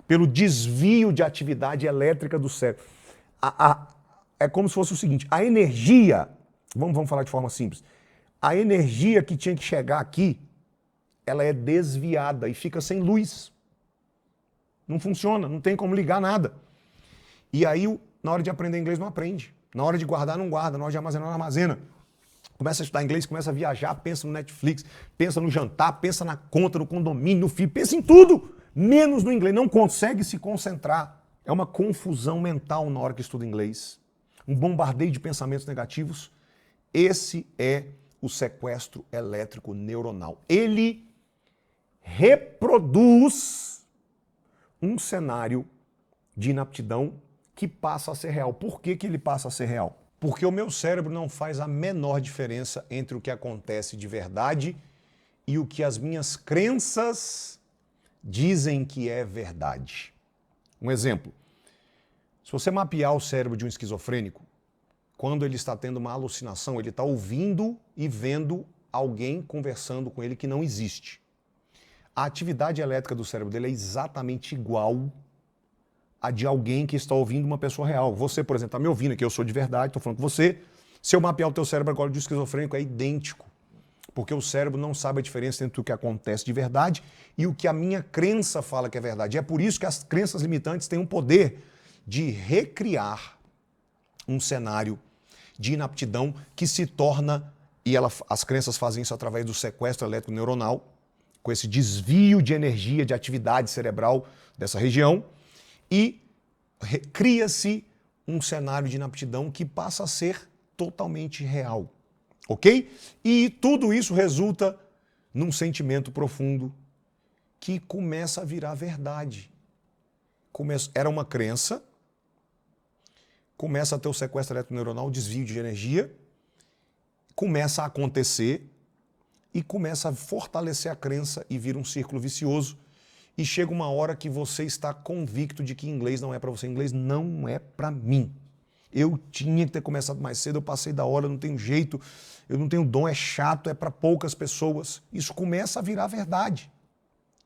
pelo desvio de atividade elétrica do cérebro. É como se fosse o seguinte, a energia, vamos falar de forma simples, a energia que tinha que chegar aqui, ela é desviada e fica sem luz. Não funciona, não tem como ligar nada. E aí, na hora de aprender inglês, não aprende. Na hora de guardar, não guarda. Na hora de armazenar, não armazena. Começa a estudar inglês, começa a viajar, pensa no Netflix, pensa no jantar, pensa na conta, no condomínio, no filho, pensa em tudo, menos no inglês. Não consegue se concentrar. É uma confusão mental na hora que estuda inglês. Um bombardeio de pensamentos negativos. Esse é o sequestro elétrico neuronal. Ele reproduz um cenário de inaptidão que passa a ser real. Por que ele passa a ser real? Porque o meu cérebro não faz a menor diferença entre o que acontece de verdade e o que as minhas crenças dizem que é verdade. Um exemplo. Se você mapear o cérebro de um esquizofrênico, quando ele está tendo uma alucinação, ele está ouvindo e vendo alguém conversando com ele que não existe. A atividade elétrica do cérebro dele é exatamente igual a de alguém que está ouvindo uma pessoa real. Você, por exemplo, está me ouvindo aqui, eu sou de verdade, estou falando com você. Se eu mapear o teu cérebro agora de esquizofrênico, é idêntico. Porque o cérebro não sabe a diferença entre o que acontece de verdade e o que a minha crença fala que é verdade. E é por isso que as crenças limitantes têm o poder de recriar um cenário de inaptidão que se torna, e as crenças fazem isso através do sequestro elétrico neuronal, com esse desvio de energia, de atividade cerebral dessa região, e cria-se um cenário de inaptidão que passa a ser totalmente real, ok? E tudo isso resulta num sentimento profundo que começa a virar verdade. Era uma crença, começa a ter o sequestro eletroneuronal, o desvio de energia, começa a acontecer e começa a fortalecer a crença e vira um círculo vicioso. E chega uma hora que você está convicto de que inglês não é para você. Inglês não é para mim. Eu tinha que ter começado mais cedo, eu passei da hora, não tenho jeito, eu não tenho dom, é chato, é para poucas pessoas. Isso começa a virar verdade.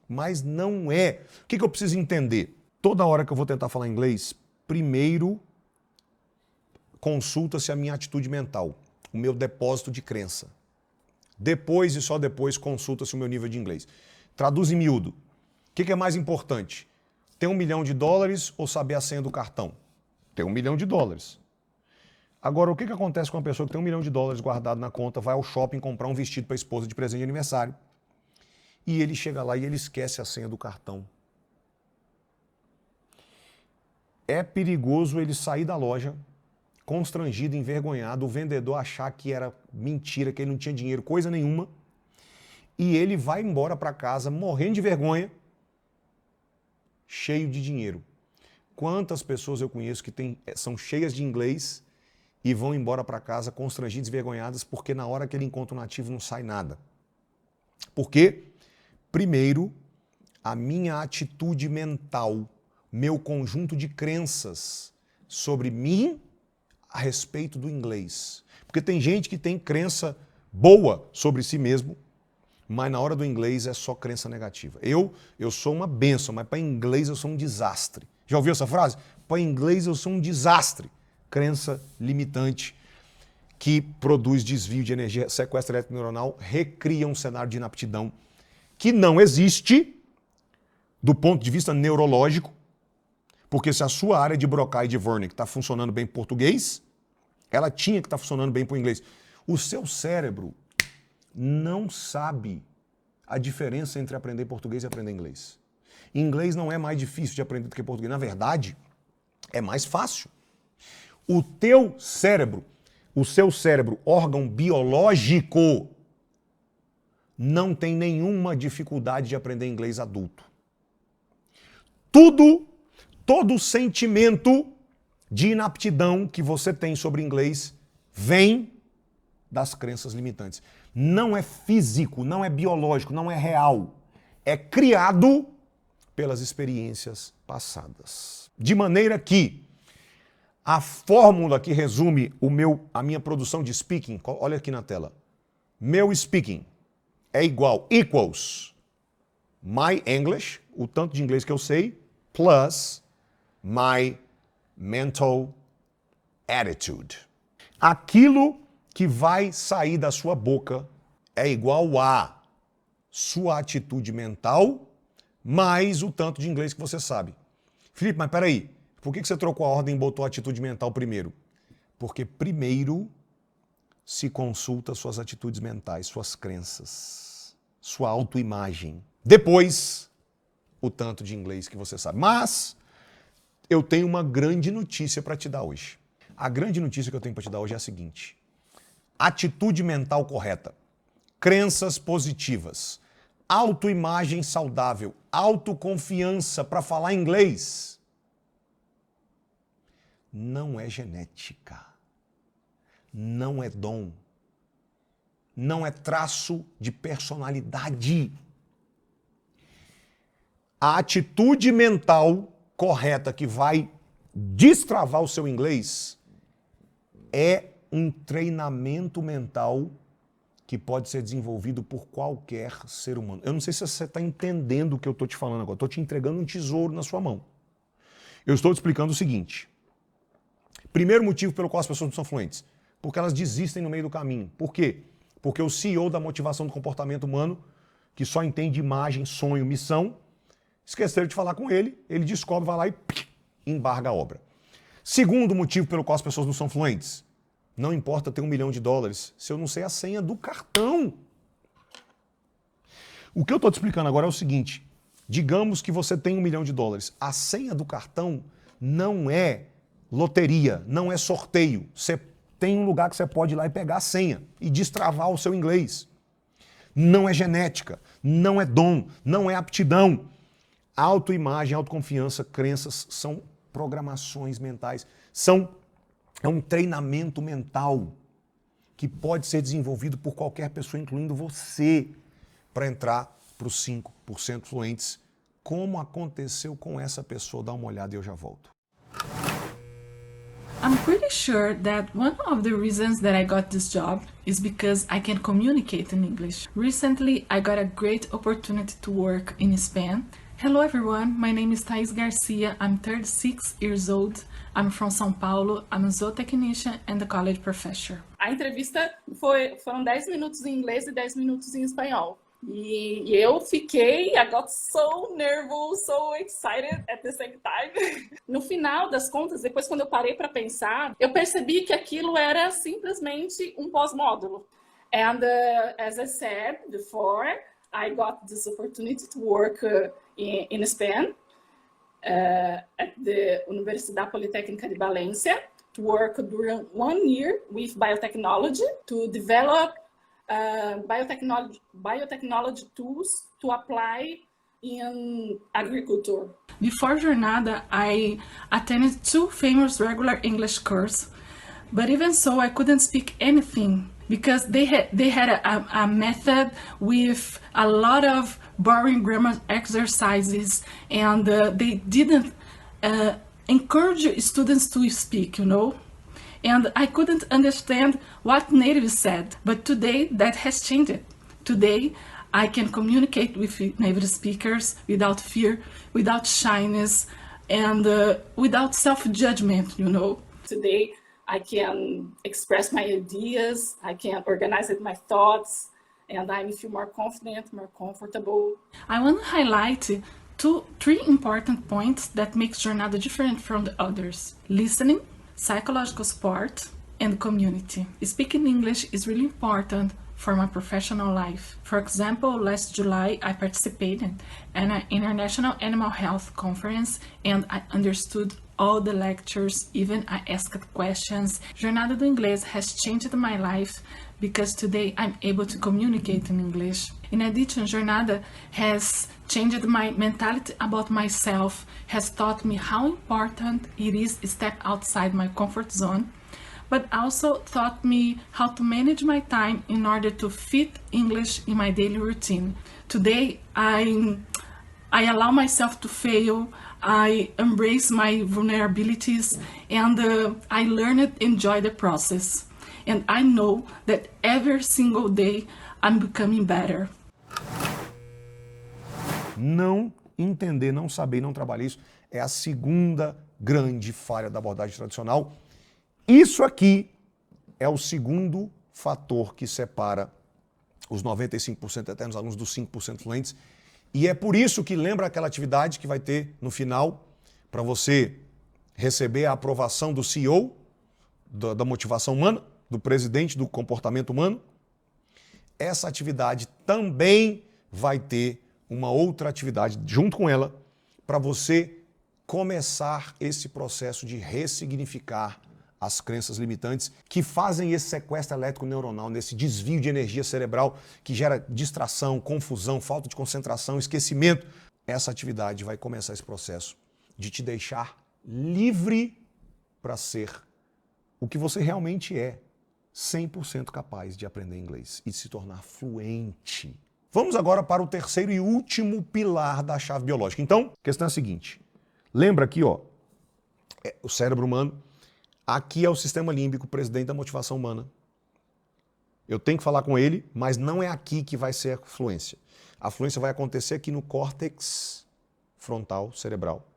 Mas não é. O que eu preciso entender? Toda hora que eu vou tentar falar inglês, primeiro consulta-se a minha atitude mental, o meu depósito de crença. Depois e só depois consulta-se o meu nível de inglês. Traduz em miúdo. O que é mais importante? Ter $1 milhão ou saber a senha do cartão? Ter $1 milhão. Agora, o que acontece com uma pessoa que tem $1 milhão guardado na conta, vai ao shopping comprar um vestido para a esposa de presente de aniversário, e ele chega lá e ele esquece a senha do cartão? É perigoso ele sair da loja, constrangido, envergonhado, o vendedor achar que era mentira, que ele não tinha dinheiro, coisa nenhuma, e ele vai embora para casa morrendo de vergonha, cheio de dinheiro. Quantas pessoas eu conheço que são cheias de inglês e vão embora para casa constrangidas e envergonhadas porque na hora que ele encontra um nativo não sai nada. Por quê? Primeiro, a minha atitude mental, meu conjunto de crenças sobre mim a respeito do inglês. Porque tem gente que tem crença boa sobre si mesmo, mas na hora do inglês é só crença negativa. Eu sou uma bênção, mas para inglês eu sou um desastre. Já ouviu essa frase? Para inglês eu sou um desastre. Crença limitante que produz desvio de energia, sequestro elétrico neuronal, recria um cenário de inaptidão que não existe do ponto de vista neurológico, porque se a sua área de Broca e de Wernicke está funcionando bem em português, ela tinha que estar funcionando bem para o inglês. O seu cérebro não sabe a diferença entre aprender português e aprender inglês. Inglês não é mais difícil de aprender do que português. Na verdade, é mais fácil. O teu cérebro, o seu cérebro, órgão biológico, não tem nenhuma dificuldade de aprender inglês adulto. Todo sentimento de inaptidão que você tem sobre inglês vem das crenças limitantes. Não é físico, não é biológico, não é real. É criado pelas experiências passadas. De maneira que a fórmula que resume a minha produção de speaking, olha aqui na tela. Meu speaking é equals my English, o tanto de inglês que eu sei, plus my mental attitude. Aquilo que vai sair da sua boca é igual a sua atitude mental mais o tanto de inglês que você sabe. Felipe, mas peraí, por que você trocou a ordem e botou a atitude mental primeiro? Porque primeiro se consulta suas atitudes mentais, suas crenças, sua autoimagem. Depois, o tanto de inglês que você sabe. Mas eu tenho uma grande notícia para te dar hoje. A grande notícia que eu tenho para te dar hoje é a seguinte: atitude mental correta, crenças positivas, autoimagem saudável, autoconfiança para falar inglês não é genética, não é dom, não é traço de personalidade. A atitude mental correta que vai destravar o seu inglês é um treinamento mental que pode ser desenvolvido por qualquer ser humano. Eu não sei se você está entendendo o que eu estou te falando agora. Estou te entregando um tesouro na sua mão. Eu estou te explicando o seguinte. Primeiro motivo pelo qual as pessoas não são fluentes. Porque elas desistem no meio do caminho. Por quê? Porque o CEO da motivação do comportamento humano, que só entende imagem, sonho, missão, esqueceram de falar com ele, ele descobre, vai lá e embarga a obra. Segundo motivo pelo qual as pessoas não são fluentes. Não importa ter $1 milhão se eu não sei a senha do cartão. O que eu estou te explicando agora é o seguinte. Digamos que você tem $1 milhão. A senha do cartão não é loteria, não é sorteio. Você tem um lugar que você pode ir lá e pegar a senha e destravar o seu inglês. Não é genética, não é dom, não é aptidão. Autoimagem, autoconfiança, crenças são programações mentais, é um treinamento mental que pode ser desenvolvido por qualquer pessoa, incluindo você, para entrar para os 5% fluentes. Como aconteceu com essa pessoa? Dá uma olhada e eu já volto. I'm pretty sure that one of the reasons that I got this job is because I can communicate in English. Recently, I got a great opportunity to work in Spain. Hello everyone, my name is Thais Garcia, I'm 36 years old, I'm from São Paulo, I'm a zootechnician and a college professor. A entrevista foram 10 minutos em inglês e 10 minutos em espanhol. E eu I got so nervous, so excited at the same time. No final das contas, depois quando eu parei para pensar, eu percebi que aquilo era simplesmente um pós-módulo. And as I said before, I got this opportunity to work in Spain, at the Universidade Politécnica de Valência, to work during 1 year with biotechnology, to develop biotechnology tools to apply in agriculture. Before Jornada, I attended 2 famous regular English courses, but even so I couldn't speak anything because they had a method with a lot of boring grammar exercises, and they didn't encourage students to speak, you know. And I couldn't understand what natives said, but today that has changed. Today I can communicate with native speakers without fear, without shyness, and without self-judgment, you know. Today I can express my ideas, I can organize my thoughts, and I feel more confident, more comfortable. I want to highlight 3 important points that makes Jornada different from the others: listening, psychological support, and community. Speaking English is really important for my professional life. For example, last July I participated in an international animal health conference and I understood all the lectures, even I asked questions. Jornada do Inglês has changed my life because today I'm able to communicate in English. In addition, Jornada has changed my mentality about myself, has taught me how important it is to step outside my comfort zone, but also taught me how to manage my time in order to fit English in my daily routine. Today, I allow myself to fail, I embrace my vulnerabilities, and I learn to enjoy the process. And I know that every single day I'm becoming better. Não entender, não saber, não trabalhar isso é a segunda grande falha da abordagem tradicional. Isso aqui é o segundo fator que separa os 95% eternos alunos dos 5% fluentes. E é por isso que lembra aquela atividade que vai ter no final para você receber a aprovação do CEO, da motivação humana, do presidente do comportamento humano. Essa atividade também vai ter uma outra atividade junto com ela para você começar esse processo de ressignificar as crenças limitantes que fazem esse sequestro elétrico neuronal, nesse desvio de energia cerebral que gera distração, confusão, falta de concentração, esquecimento. Essa atividade vai começar esse processo de te deixar livre para ser o que você realmente é, 100% capaz de aprender inglês e de se tornar fluente. Vamos agora para o terceiro e último pilar da chave biológica. Então, a questão é a seguinte. Lembra aqui, ó, o cérebro humano. Aqui é o sistema límbico, presidente da motivação humana. Eu tenho que falar com ele, mas não é aqui que vai ser a fluência. A fluência vai acontecer aqui no córtex frontal cerebral.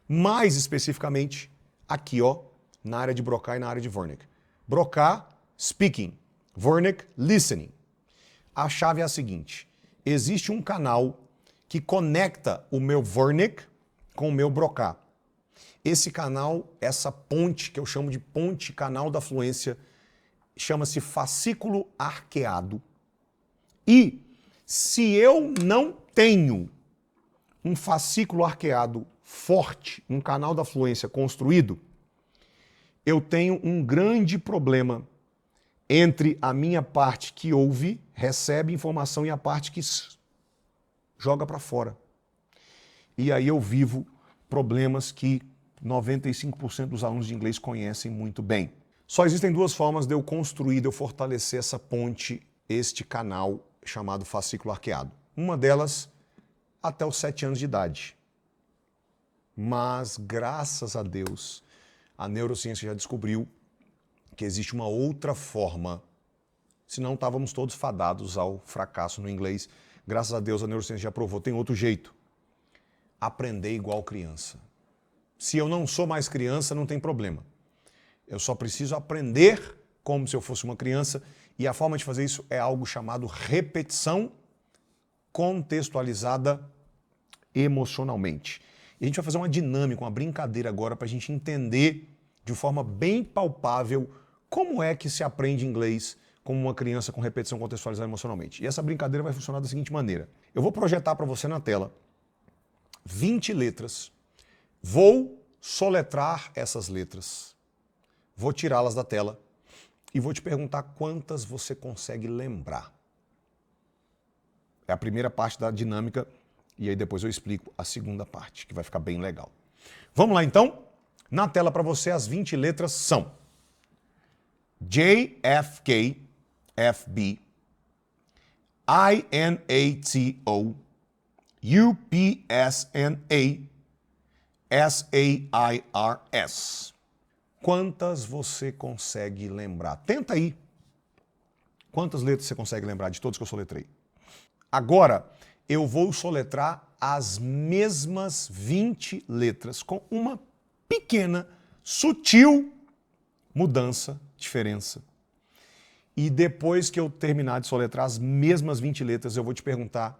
Mais especificamente, aqui, ó, na área de Broca e na área de Wernicke. Broca, speaking. Wernicke, listening. A chave é a seguinte. Existe um canal que conecta o meu Wernicke com o meu Broca. Esse canal, essa ponte, que eu chamo de ponte canal da fluência, chama-se fascículo arqueado. E se eu não tenho um fascículo arqueado forte, um canal da fluência construído, eu tenho um grande problema entre a minha parte que ouve, recebe informação e a parte que joga para fora. E aí eu vivo problemas que 95% dos alunos de inglês conhecem muito bem. Só existem duas formas de eu construir, de eu fortalecer essa ponte, este canal chamado fascículo arqueado. Uma delas, até os 7 anos de idade. Mas, graças a Deus, a neurociência já descobriu que existe uma outra forma, senão estávamos todos fadados ao fracasso no inglês. Graças a Deus, a neurociência já provou, tem outro jeito. Aprender igual criança. Se eu não sou mais criança, não tem problema. Eu só preciso aprender como se eu fosse uma criança, e a forma de fazer isso é algo chamado repetição contextualizada emocionalmente. E a gente vai fazer uma dinâmica, uma brincadeira agora para a gente entender de forma bem palpável como é que se aprende inglês como uma criança com repetição contextualizada emocionalmente. E essa brincadeira vai funcionar da seguinte maneira. Eu vou projetar para você na tela 20 letras. Vou soletrar essas letras, vou tirá-las da tela e vou te perguntar quantas você consegue lembrar. É a primeira parte da dinâmica e aí depois eu explico a segunda parte, que vai ficar bem legal. Vamos lá então? Na tela para você as 20 letras são J, F, K, F, B, I, N, A, T, O, U, P, S, N, A, S-A-I-R-S. Quantas você consegue lembrar? Tenta aí. Quantas letras você consegue lembrar de todas que eu soletrei? Agora, eu vou soletrar as mesmas 20 letras com uma pequena, sutil mudança, diferença. E depois que eu terminar de soletrar as mesmas 20 letras, eu vou te perguntar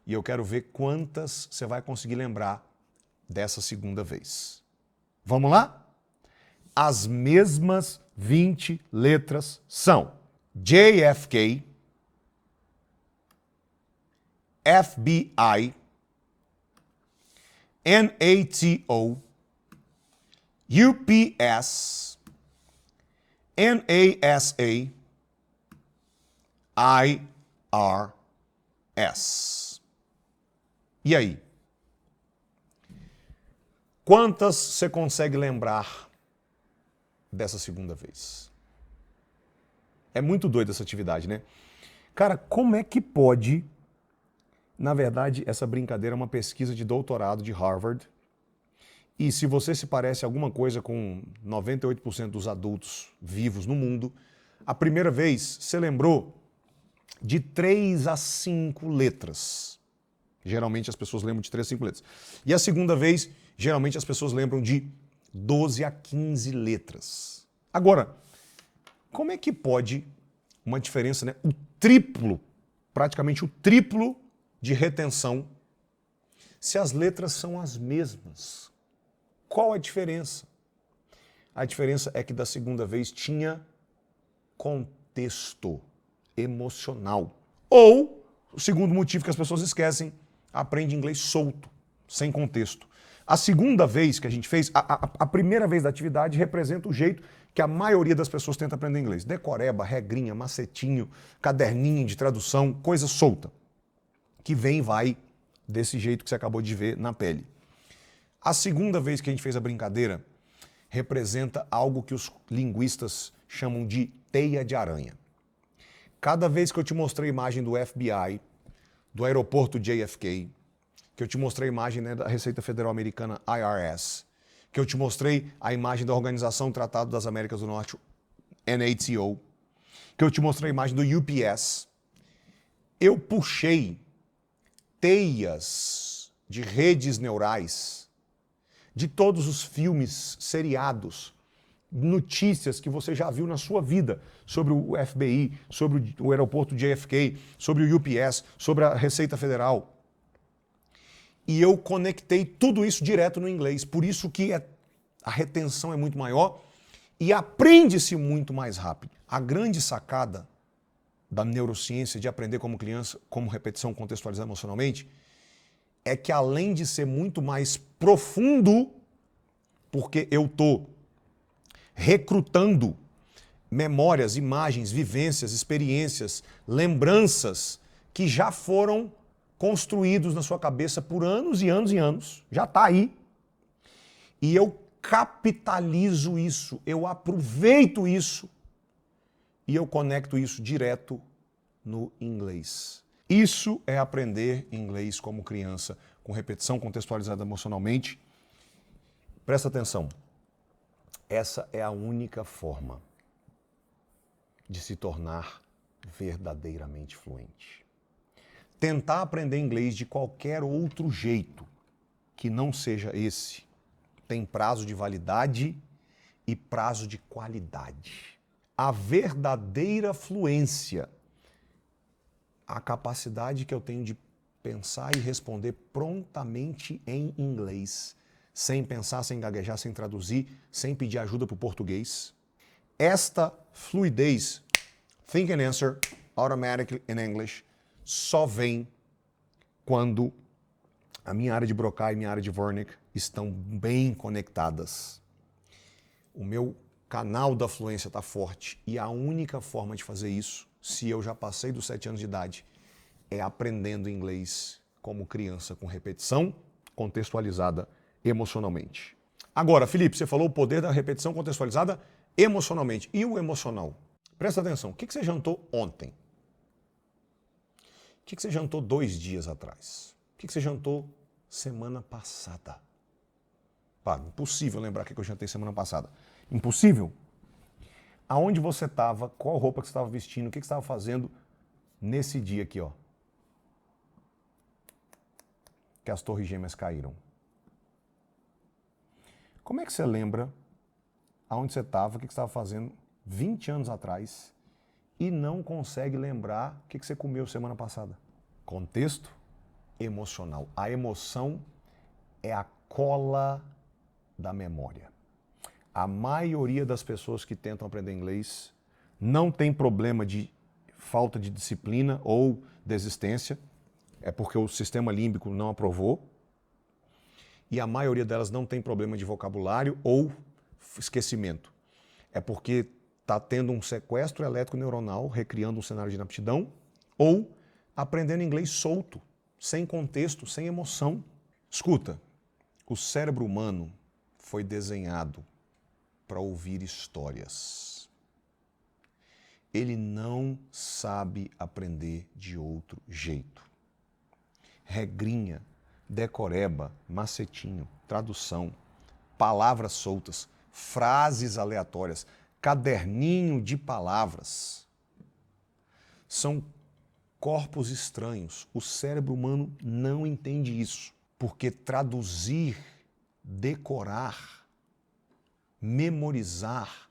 e eu quero ver quantas você vai conseguir lembrar dessa segunda vez. Vamos lá? As mesmas 20 letras são JFK, FBI, NATO, UPS, NASA, IRS. E aí? Quantas você consegue lembrar dessa segunda vez? É muito doida essa atividade, né? Cara, como é que pode... Na verdade, essa brincadeira é uma pesquisa de doutorado de Harvard. E se você se parece alguma coisa com 98% dos adultos vivos no mundo, a primeira vez você lembrou de 3 a 5 letras. Geralmente as pessoas lembram de 3 a 5 letras. E a segunda vez, geralmente as pessoas lembram de 12 a 15 letras. Agora, como é que pode uma diferença, né? O triplo, praticamente o triplo de retenção, se as letras são as mesmas? Qual a diferença? A diferença é que da segunda vez tinha contexto emocional. Ou, o segundo motivo que as pessoas esquecem, aprende inglês solto, sem contexto. A segunda vez que a gente fez, a primeira vez da atividade representa o jeito que a maioria das pessoas tenta aprender inglês. Decoreba, regrinha, macetinho, caderninho de tradução, coisa solta. Que vem e vai desse jeito que você acabou de ver na pele. A segunda vez que a gente fez a brincadeira representa algo que os linguistas chamam de teia de aranha. Cada vez que eu te mostrei a imagem do FBI, do aeroporto JFK, que eu te mostrei a imagem, né, da Receita Federal Americana IRS, que eu te mostrei a imagem da Organização do Tratado das Américas do Norte, NATO, que eu te mostrei a imagem do UPS, eu puxei teias de redes neurais de todos os filmes, seriados, notícias que você já viu na sua vida sobre o FBI, sobre o aeroporto JFK, sobre o UPS, sobre a Receita Federal. E eu conectei tudo isso direto no inglês. Por isso que a retenção é muito maior e aprende-se muito mais rápido. A grande sacada da neurociência de aprender como criança, como repetição contextualizada emocionalmente, é que além de ser muito mais profundo, porque eu estou recrutando memórias, imagens, vivências, experiências, lembranças que já foram construídos na sua cabeça por anos e anos e anos, já está aí, e eu capitalizo isso, eu aproveito isso e eu conecto isso direto no inglês. Isso é aprender inglês como criança, com repetição contextualizada emocionalmente. Presta atenção, essa é a única forma de se tornar verdadeiramente fluente. Tentar aprender inglês de qualquer outro jeito que não seja esse tem prazo de validade e prazo de qualidade. A verdadeira fluência, a capacidade que eu tenho de pensar e responder prontamente em inglês, sem pensar, sem gaguejar, sem traduzir, sem pedir ajuda para o português. Esta fluidez, think and answer automatically in English, só vem quando a minha área de Broca e minha área de Wernicke estão bem conectadas. O meu canal da fluência está forte e a única forma de fazer isso, se eu já passei dos 7 anos de idade, é aprendendo inglês como criança, com repetição contextualizada emocionalmente. Agora, Felipe, você falou o poder da repetição contextualizada emocionalmente. E o emocional? Presta atenção, o que você jantou ontem? O que você jantou 2 dias atrás? O que você jantou semana passada? Pá, impossível lembrar o que eu jantei semana passada. Impossível? Aonde você estava, qual roupa que você estava vestindo, o que você estava fazendo nesse dia aqui, ó? Que as torres gêmeas caíram. Como é que você lembra aonde você estava, o que você estava fazendo 20 anos atrás e não consegue lembrar o que você comeu semana passada? Contexto emocional. A emoção é a cola da memória. A maioria das pessoas que tentam aprender inglês não tem problema de falta de disciplina ou desistência, é porque o sistema límbico não aprovou, e a maioria delas não tem problema de vocabulário ou esquecimento. É porque está tendo um sequestro elétrico neuronal, recriando um cenário de inaptidão, ou aprendendo inglês solto, sem contexto, sem emoção. Escuta, o cérebro humano foi desenhado para ouvir histórias. Ele não sabe aprender de outro jeito. Regrinha, decoreba, macetinho, tradução, palavras soltas, frases aleatórias, caderninho de palavras. São corpos estranhos. O cérebro humano não entende isso, porque traduzir, decorar, memorizar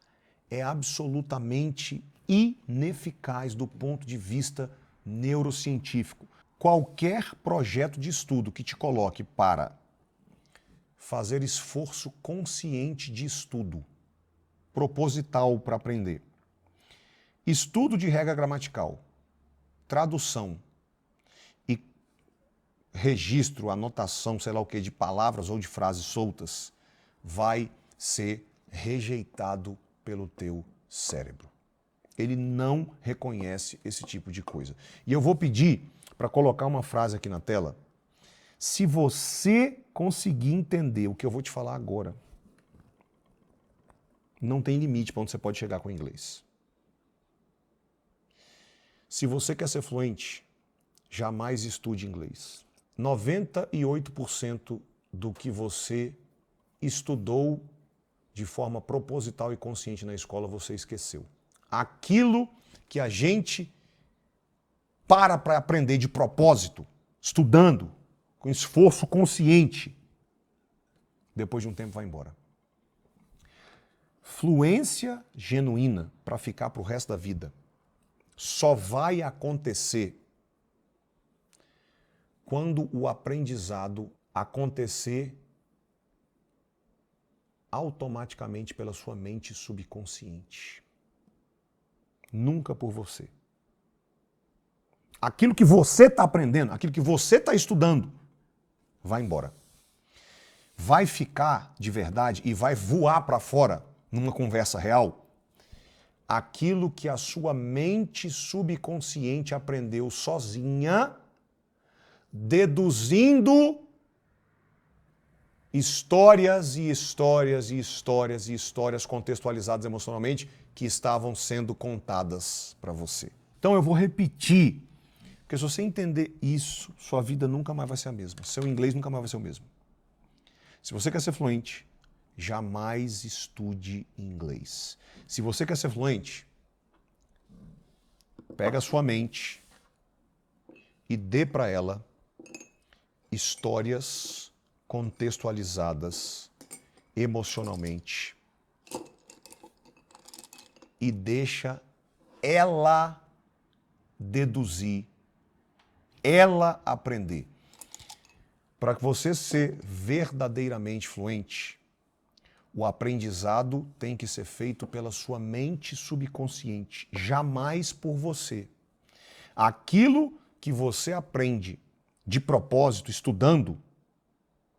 é absolutamente ineficaz do ponto de vista neurocientífico. Qualquer projeto de estudo que te coloque para fazer esforço consciente de estudo, proposital para aprender, estudo de regra gramatical, tradução e registro, anotação, sei lá o que, de palavras ou de frases soltas, vai ser rejeitado pelo teu cérebro. Ele não reconhece esse tipo de coisa. E eu vou pedir para colocar uma frase aqui na tela. Se você conseguir entender o que eu vou te falar agora, não tem limite para onde você pode chegar com o inglês. Se você quer ser fluente, jamais estude inglês. 98% do que você estudou de forma proposital e consciente na escola, você esqueceu. Aquilo que a gente para aprender de propósito, estudando, com esforço consciente, depois de um tempo vai embora. Fluência genuína para ficar para o resto da vida só vai acontecer quando o aprendizado acontecer automaticamente pela sua mente subconsciente. Nunca por você. Aquilo que você está aprendendo, aquilo que você está estudando, vai embora. Vai ficar de verdade e vai voar para fora numa conversa real aquilo que a sua mente subconsciente aprendeu sozinha, deduzindo histórias e histórias e histórias e histórias contextualizadas emocionalmente que estavam sendo contadas para você. Então eu vou repetir, porque se você entender isso, sua vida nunca mais vai ser a mesma. Seu inglês nunca mais vai ser o mesmo. Se você quer ser fluente, jamais estude inglês. Se você quer ser fluente, pega a sua mente e dê para ela histórias contextualizadas emocionalmente e deixa ela deduzir, ela aprender. Para que você ser verdadeiramente fluente, o aprendizado tem que ser feito pela sua mente subconsciente, jamais por você. Aquilo que você aprende de propósito, estudando,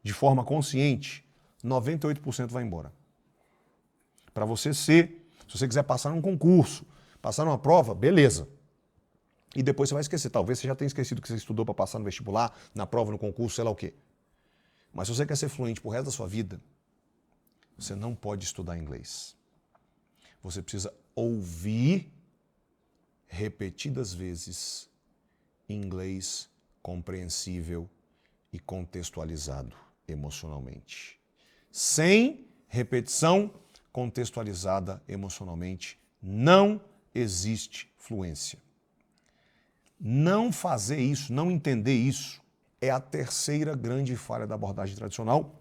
de forma consciente, 98% vai embora. Para você ser, se você quiser passar num concurso, passar numa prova, beleza. E depois você vai esquecer. Talvez você já tenha esquecido o que você estudou para passar no vestibular, na prova, no concurso, sei lá o quê. Mas se você quer ser fluente pro resto da sua vida, você não pode estudar inglês. Você precisa ouvir repetidas vezes inglês compreensível e contextualizado emocionalmente. Sem repetição contextualizada emocionalmente, não existe fluência. Não fazer isso, não entender isso, é a terceira grande falha da abordagem tradicional.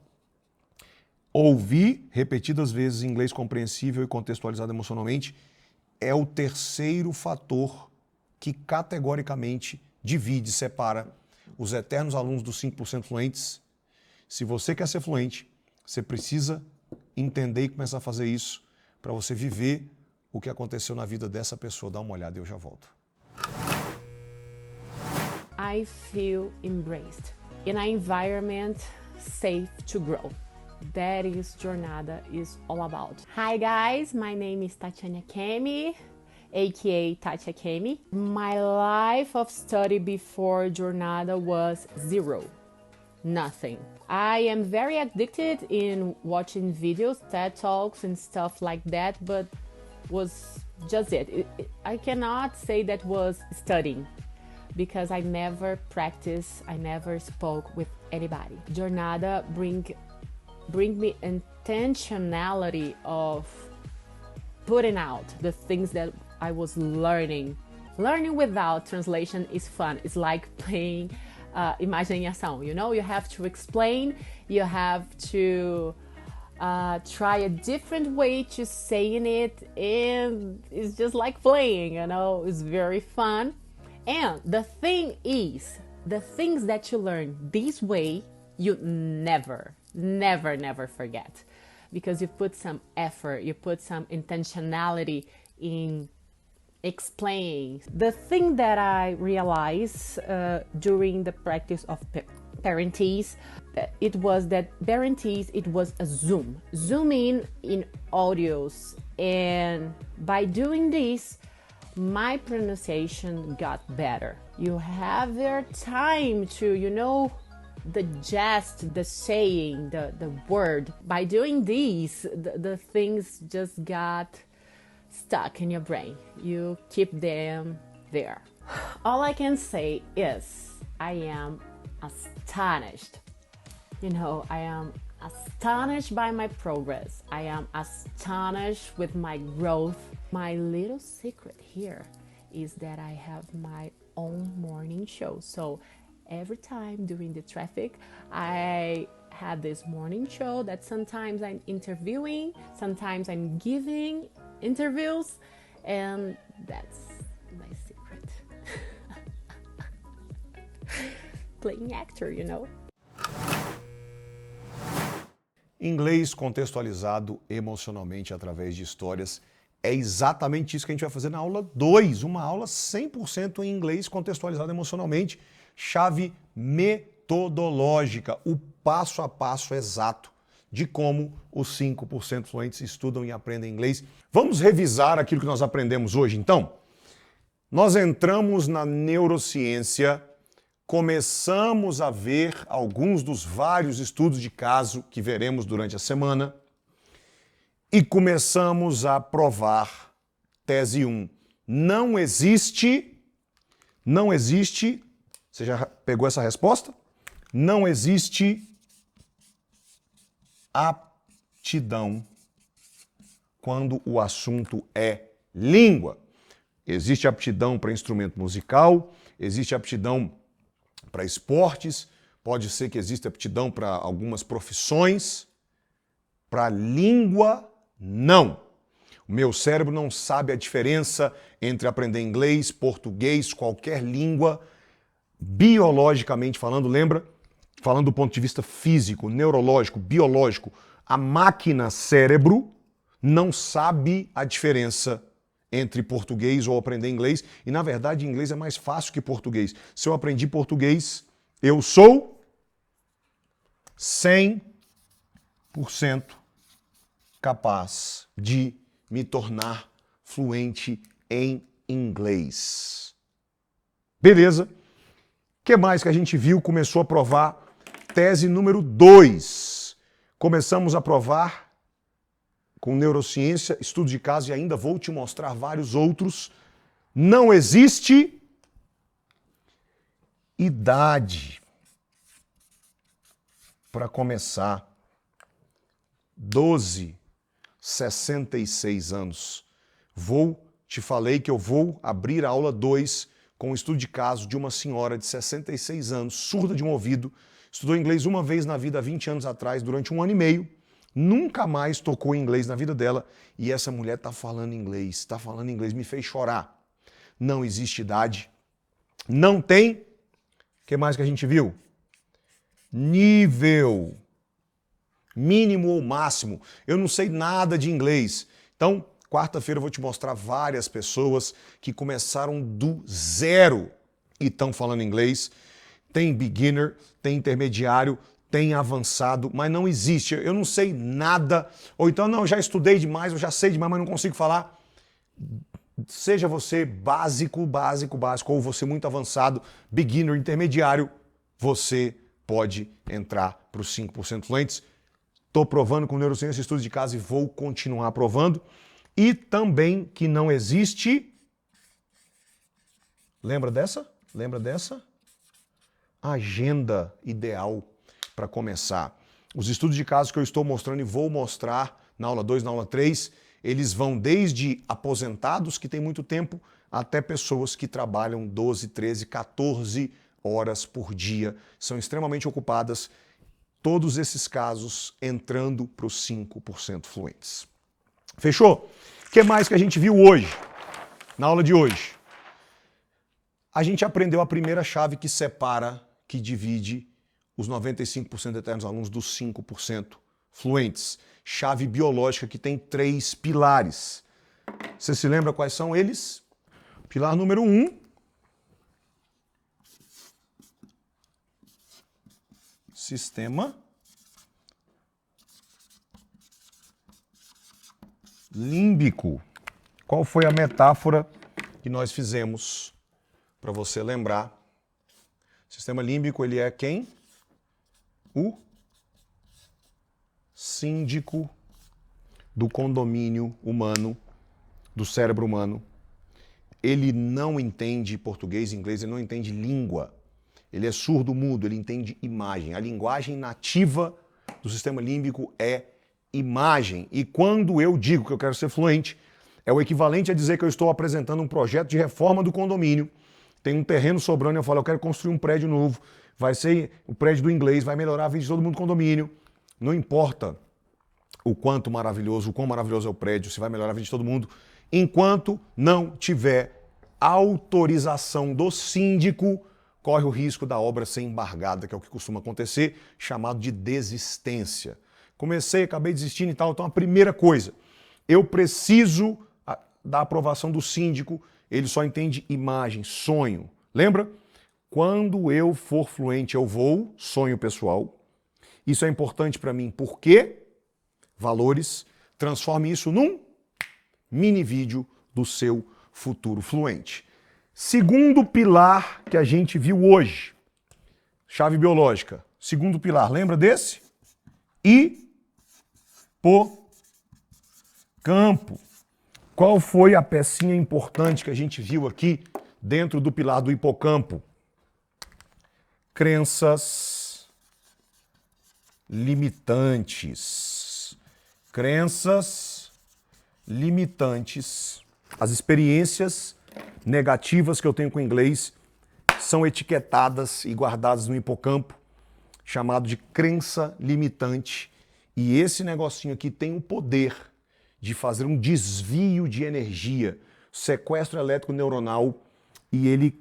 Ouvir repetidas vezes inglês compreensível e contextualizado emocionalmente é o terceiro fator que categoricamente divide, separa os eternos alunos dos 5% fluentes. Se você quer ser fluente, você precisa entender e começar a fazer isso para você viver o que aconteceu na vida dessa pessoa. Dá uma olhada e eu já volto. I feel embraced in an environment safe to grow. That is Jornada is all about. Hi guys, my name is Tatiana Kemi, aka Tatia Kemi. My life of study before Jornada was zero, nothing. I am very addicted in watching videos, TED Talks and stuff like that, but was just it. I cannot say that was studying, because I never practiced, I never spoke with anybody. Jornada bring me intentionality of putting out the things that I was learning Learning without translation is fun. It's like playing imagem em ação, you know? You have to explain, you have to try a different way to saying it, and it's just like playing, you know? It's very fun. And the thing is, the things that you learn this way, you never forget. Because you put some effort, you put some intentionality in explaining. The thing that I realized during the practice of Parentese, it was that Parentese, it was a zoom in audios, and by doing this, my pronunciation got better. You have your time to, you know, the gist, the saying, the word. By doing these, the things just got stuck in your brain. You keep them there. All I can say is I am astonished. You know, I am astonished by my progress. I am astonished with my growth. My little secret here is that I have my own morning show. So every time during the traffic, I have this morning show that sometimes I'm interviewing, sometimes I'm giving interviews, and that's my secret. Playing actor, you know. Inglês contextualizado emocionalmente através de histórias. É exatamente isso que a gente vai fazer na aula 2, uma aula 100% em inglês contextualizado emocionalmente, chave metodológica, o passo a passo exato de como os 5% fluentes estudam e aprendem inglês. Vamos revisar aquilo que nós aprendemos hoje, então? Nós entramos na neurociência, começamos a ver alguns dos vários estudos de caso que veremos durante a semana e começamos a provar tese 1. Não existe, você já pegou essa resposta? Não existe aptidão quando o assunto é língua. Existe aptidão para instrumento musical, existe aptidão para esportes, pode ser que exista aptidão para algumas profissões, para língua, não. O meu cérebro não sabe a diferença entre aprender inglês, português, qualquer língua, biologicamente falando, lembra? Falando do ponto de vista físico, neurológico, biológico, a máquina cérebro não sabe a diferença entre português ou aprender inglês, e na verdade inglês é mais fácil que português. Se eu aprendi português, eu sou 100% capaz de me tornar fluente em inglês. Beleza? O que mais que a gente viu? Começou a provar tese número 2. Começamos a provar com neurociência, estudo de caso, e ainda vou te mostrar vários outros. Não existe idade para começar. 66 anos. Te falei que eu vou abrir a aula 2 com o estudo de caso de uma senhora de 66 anos, surda de um ouvido, estudou inglês uma vez na vida há 20 anos atrás, durante 1 ano e meio, nunca mais tocou em inglês na vida dela, e essa mulher está falando inglês, me fez chorar. Não existe idade, não tem. O que mais que a gente viu? Nível. Mínimo ou máximo. Eu não sei nada de inglês. Então, quarta-feira eu vou te mostrar várias pessoas que começaram do zero e estão falando inglês. Tem beginner, tem intermediário, tem avançado, mas não existe. Eu não sei nada. Ou então, não, eu já estudei demais, eu já sei demais, mas não consigo falar. Seja você básico, ou você muito avançado, beginner, intermediário, você pode entrar para os 5% fluentes. Estou provando com neurociência, estudo de caso, e vou continuar provando. E também que não existe... Lembra dessa? Agenda ideal para começar. Os estudos de caso que eu estou mostrando e vou mostrar na aula 2, na aula 3, eles vão desde aposentados que têm muito tempo até pessoas que trabalham 12, 13, 14 horas por dia, são extremamente ocupadas, todos esses casos entrando para os 5% fluentes. Fechou? O que mais que a gente viu hoje, na aula de hoje? A gente aprendeu a primeira chave que separa, que divide os 95% de eternos alunos dos 5% fluentes. Chave biológica que tem 3 pilares. Você se lembra quais são eles? Pilar número 1. Sistema límbico. Qual foi a metáfora que nós fizemos para você lembrar? Sistema límbico, ele é quem? O síndico do condomínio humano, do cérebro humano. Ele não entende português, inglês, ele não entende língua. Ele é surdo-mudo, ele entende imagem. A linguagem nativa do sistema límbico é imagem. E quando eu digo que eu quero ser fluente, é o equivalente a dizer que eu estou apresentando um projeto de reforma do condomínio. Tem um terreno sobrando e eu falo, eu quero construir um prédio novo. Vai ser o prédio do inglês, vai melhorar a vida de todo mundo no condomínio. Não importa o quão maravilhoso é o prédio, se vai melhorar a vida de todo mundo, enquanto não tiver autorização do síndico, corre o risco da obra ser embargada, que é o que costuma acontecer, chamado de desistência. Comecei, acabei desistindo e tal, então a primeira coisa, eu preciso da aprovação do síndico, ele só entende imagem, sonho. Lembra? Quando eu for fluente, eu vou, sonho pessoal. Isso é importante para mim, porque valores, transforme isso num mini vídeo do seu futuro fluente. Segundo pilar que a gente viu hoje, chave biológica. Segundo pilar, lembra desse? Hipocampo. Qual foi a pecinha importante que a gente viu aqui dentro do pilar do hipocampo? Crenças limitantes. Crenças limitantes. As experiências negativas que eu tenho com o inglês são etiquetadas e guardadas no hipocampo, chamado de crença limitante. E esse negocinho aqui tem o poder de fazer um desvio de energia, sequestro elétrico neuronal, e ele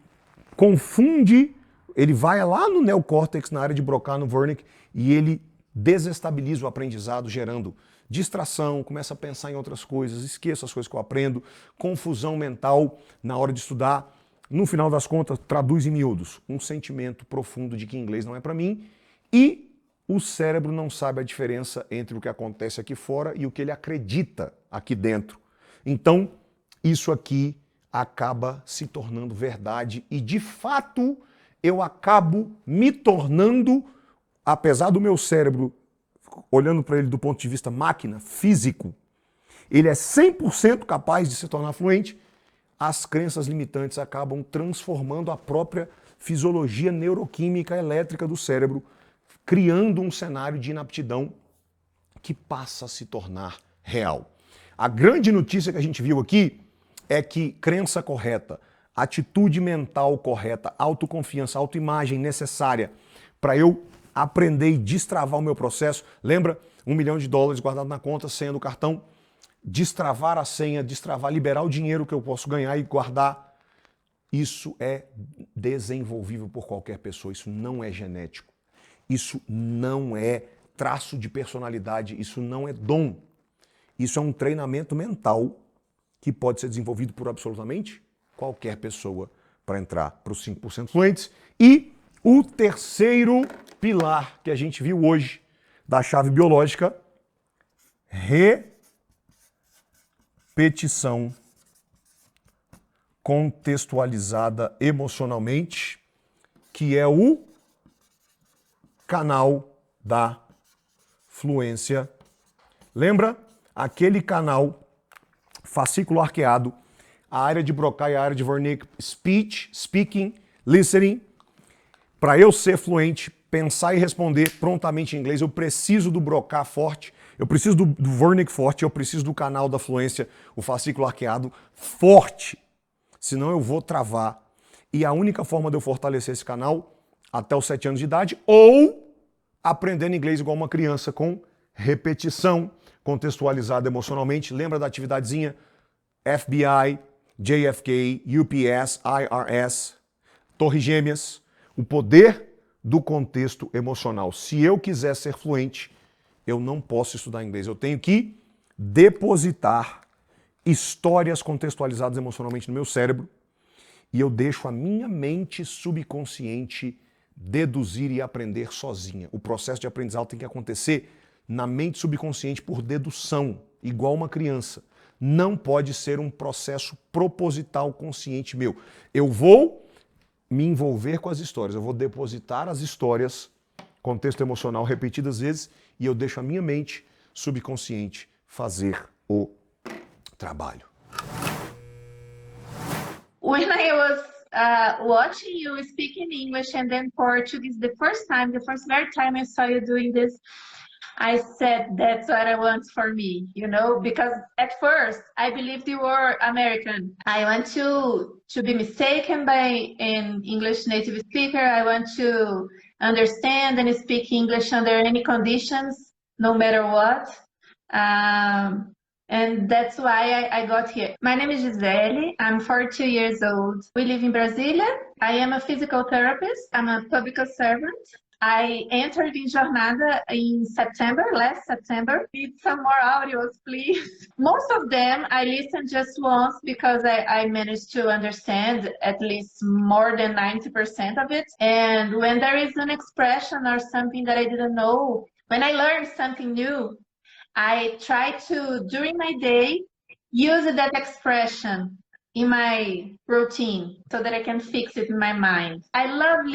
confunde, ele vai lá no neocórtex, na área de Broca, no Wernicke, e ele desestabiliza o aprendizado, gerando distração, começa a pensar em outras coisas, esqueça as coisas que eu aprendo, confusão mental na hora de estudar. No final das contas, traduz em miúdos um sentimento profundo de que inglês não é para mim e o cérebro não sabe a diferença entre o que acontece aqui fora e o que ele acredita aqui dentro. Então, isso aqui acaba se tornando verdade e, de fato, eu acabo me tornando, apesar do meu cérebro, olhando para ele do ponto de vista máquina, físico, ele é 100% capaz de se tornar fluente, as crenças limitantes acabam transformando a própria fisiologia neuroquímica elétrica do cérebro, criando um cenário de inaptidão que passa a se tornar real. A grande notícia que a gente viu aqui é que crença correta, atitude mental correta, autoconfiança, autoimagem necessária para eu aprender e destravar o meu processo. Lembra? $1 milhão guardado na conta, senha do cartão. Destravar a senha, liberar o dinheiro que eu posso ganhar e guardar. Isso é desenvolvível por qualquer pessoa, isso não é genético. Isso não é traço de personalidade, isso não é dom. Isso é um treinamento mental que pode ser desenvolvido por absolutamente qualquer pessoa para entrar para os 5% fluentes. E o terceiro pilar que a gente viu hoje da chave biológica, repetição contextualizada emocionalmente, que é o canal da fluência. Lembra? Aquele canal fascículo arqueado, a área de Broca e a área de Wernicke, speech, speaking, listening. Para eu ser fluente, pensar e responder prontamente em inglês, eu preciso do Broca forte, eu preciso do Wernicke forte, eu preciso do canal da fluência, o fascículo arqueado forte. senão eu vou travar. E a única forma de eu fortalecer esse canal até os 7 anos de idade, ou aprendendo inglês igual uma criança, com repetição, contextualizada emocionalmente. Lembra da atividadezinha? FBI, JFK, UPS, IRS, Torre Gêmeas. O poder do contexto emocional. Se eu quiser ser fluente, eu não posso estudar inglês. Eu tenho que depositar histórias contextualizadas emocionalmente no meu cérebro e eu deixo a minha mente subconsciente deduzir e aprender sozinha. O processo de aprendizado tem que acontecer na mente subconsciente por dedução, igual uma criança. Não pode ser um processo proposital consciente meu. Eu vou me envolver com as histórias, eu vou depositar as histórias, contexto emocional repetidas vezes, e eu deixo a minha mente subconsciente fazer o trabalho. When I was watching you speaking English and then Portuguese, the very time I saw you doing this, I said, that's what I want for me, you know, because at first I believed you were American. I want to be mistaken by an English native speaker. I want to understand and speak English under any conditions, no matter what. And that's why I got here. My name is Gisele. I'm 42 years old. We live in Brasilia. I am a physical therapist. I'm a public servant. I entered in Jornada in last September. Need some more audios, please. Most of them I listened just once because I managed to understand at least more than 90% of it. And when there is an expression or something that I didn't know, when I learned something new, I try to, during my day, use that expression in my routine so that I can fix it in my mind. I love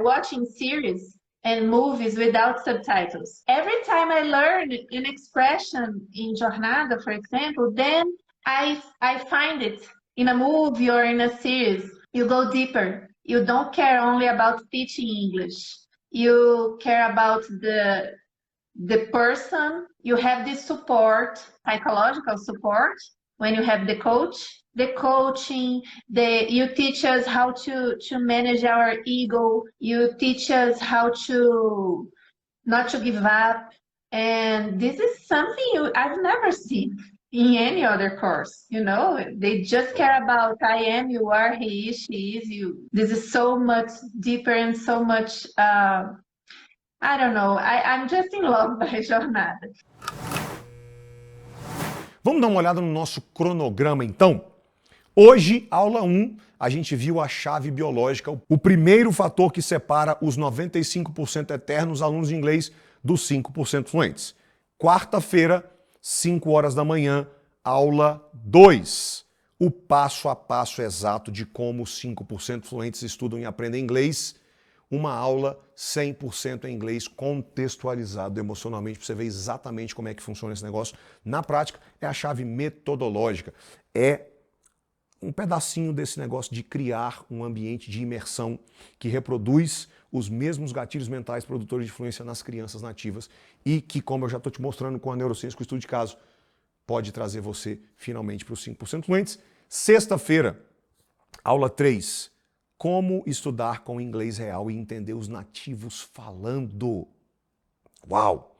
watching series and movies without subtitles. Every time I learn an expression in Jornada, for example, then I find it in a movie or in a series. You go deeper. You don't care only about teaching English. You care about the person. You have this support, psychological support, when you have the coach, the coaching, you teach us how to manage our ego. You teach us how to not to give up. And this is something I've never seen in any other course. You know, they just care about I am, you are, he is, she is, you. This is so much deeper and so much, I don't know, I'm just in love by Jornada. Vamos dar uma olhada no nosso cronograma, então? Hoje, aula 1, a gente viu a chave biológica, o primeiro fator que separa os 95% eternos alunos de inglês dos 5% fluentes. Quarta-feira, 5 horas da manhã, aula 2. O passo a passo exato de como os 5% fluentes estudam e aprendem inglês. Uma aula 100% em inglês, contextualizado emocionalmente, para você ver exatamente como é que funciona esse negócio. Na prática, é a chave metodológica. É um pedacinho desse negócio de criar um ambiente de imersão que reproduz os mesmos gatilhos mentais produtores de fluência nas crianças nativas e que, como eu já estou te mostrando com a neurociência, com o estudo de caso, pode trazer você finalmente para os 5% fluentes. Sexta-feira, aula 3. Como estudar com inglês real e entender os nativos falando. Uau!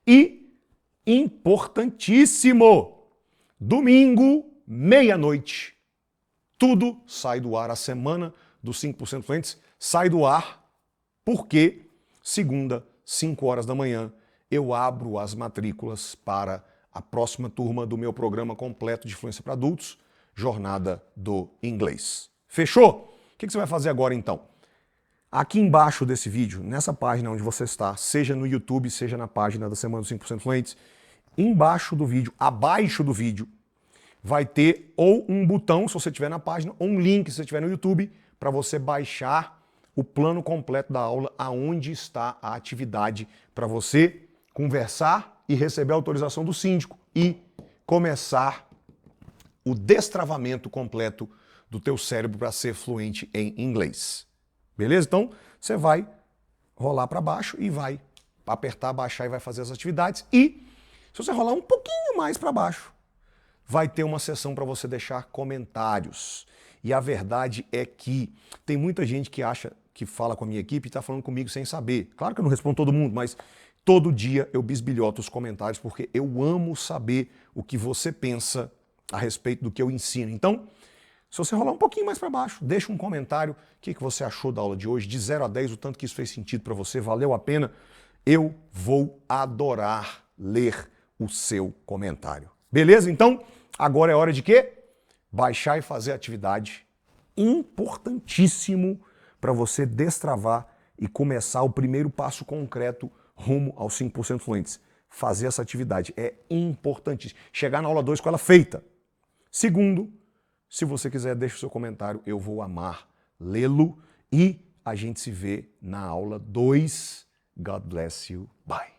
E, importantíssimo, domingo, meia-noite, tudo sai do ar. A semana dos 5% fluentes sai do ar porque, segunda, 5 horas da manhã, eu abro as matrículas para a próxima turma do meu programa completo de fluência para adultos, Jornada do Inglês. Fechou? O que você vai fazer agora, então? Aqui embaixo desse vídeo, nessa página onde você está, seja no YouTube, seja na página da Semana dos 5% Fluentes, embaixo do vídeo, abaixo do vídeo, vai ter ou um botão, se você estiver na página, ou um link, se você estiver no YouTube, para você baixar o plano completo da aula, aonde está a atividade, para você conversar e receber a autorização do síndico e começar o destravamento completo do teu cérebro para ser fluente em inglês. Beleza? Então, você vai rolar para baixo e vai apertar, baixar e vai fazer as atividades. E, se você rolar um pouquinho mais para baixo, vai ter uma seção para você deixar comentários. E a verdade é que tem muita gente que acha que fala com a minha equipe e está falando comigo sem saber. Claro que eu não respondo todo mundo, mas todo dia eu bisbilhoto os comentários porque eu amo saber o que você pensa a respeito do que eu ensino. Então, se você rolar um pouquinho mais para baixo, deixa um comentário. O que você achou da aula de hoje? De 0 a 10, o tanto que isso fez sentido para você, valeu a pena? Eu vou adorar ler o seu comentário. Beleza? Então, agora é hora de quê? Baixar e fazer a atividade. Importantíssimo para você destravar e começar o primeiro passo concreto rumo aos 5% fluentes. Fazer essa atividade é importantíssimo. Chegar na aula 2 com ela feita. Segundo, se você quiser, deixa o seu comentário, eu vou amar lê-lo e a gente se vê na aula 2. God bless you. Bye.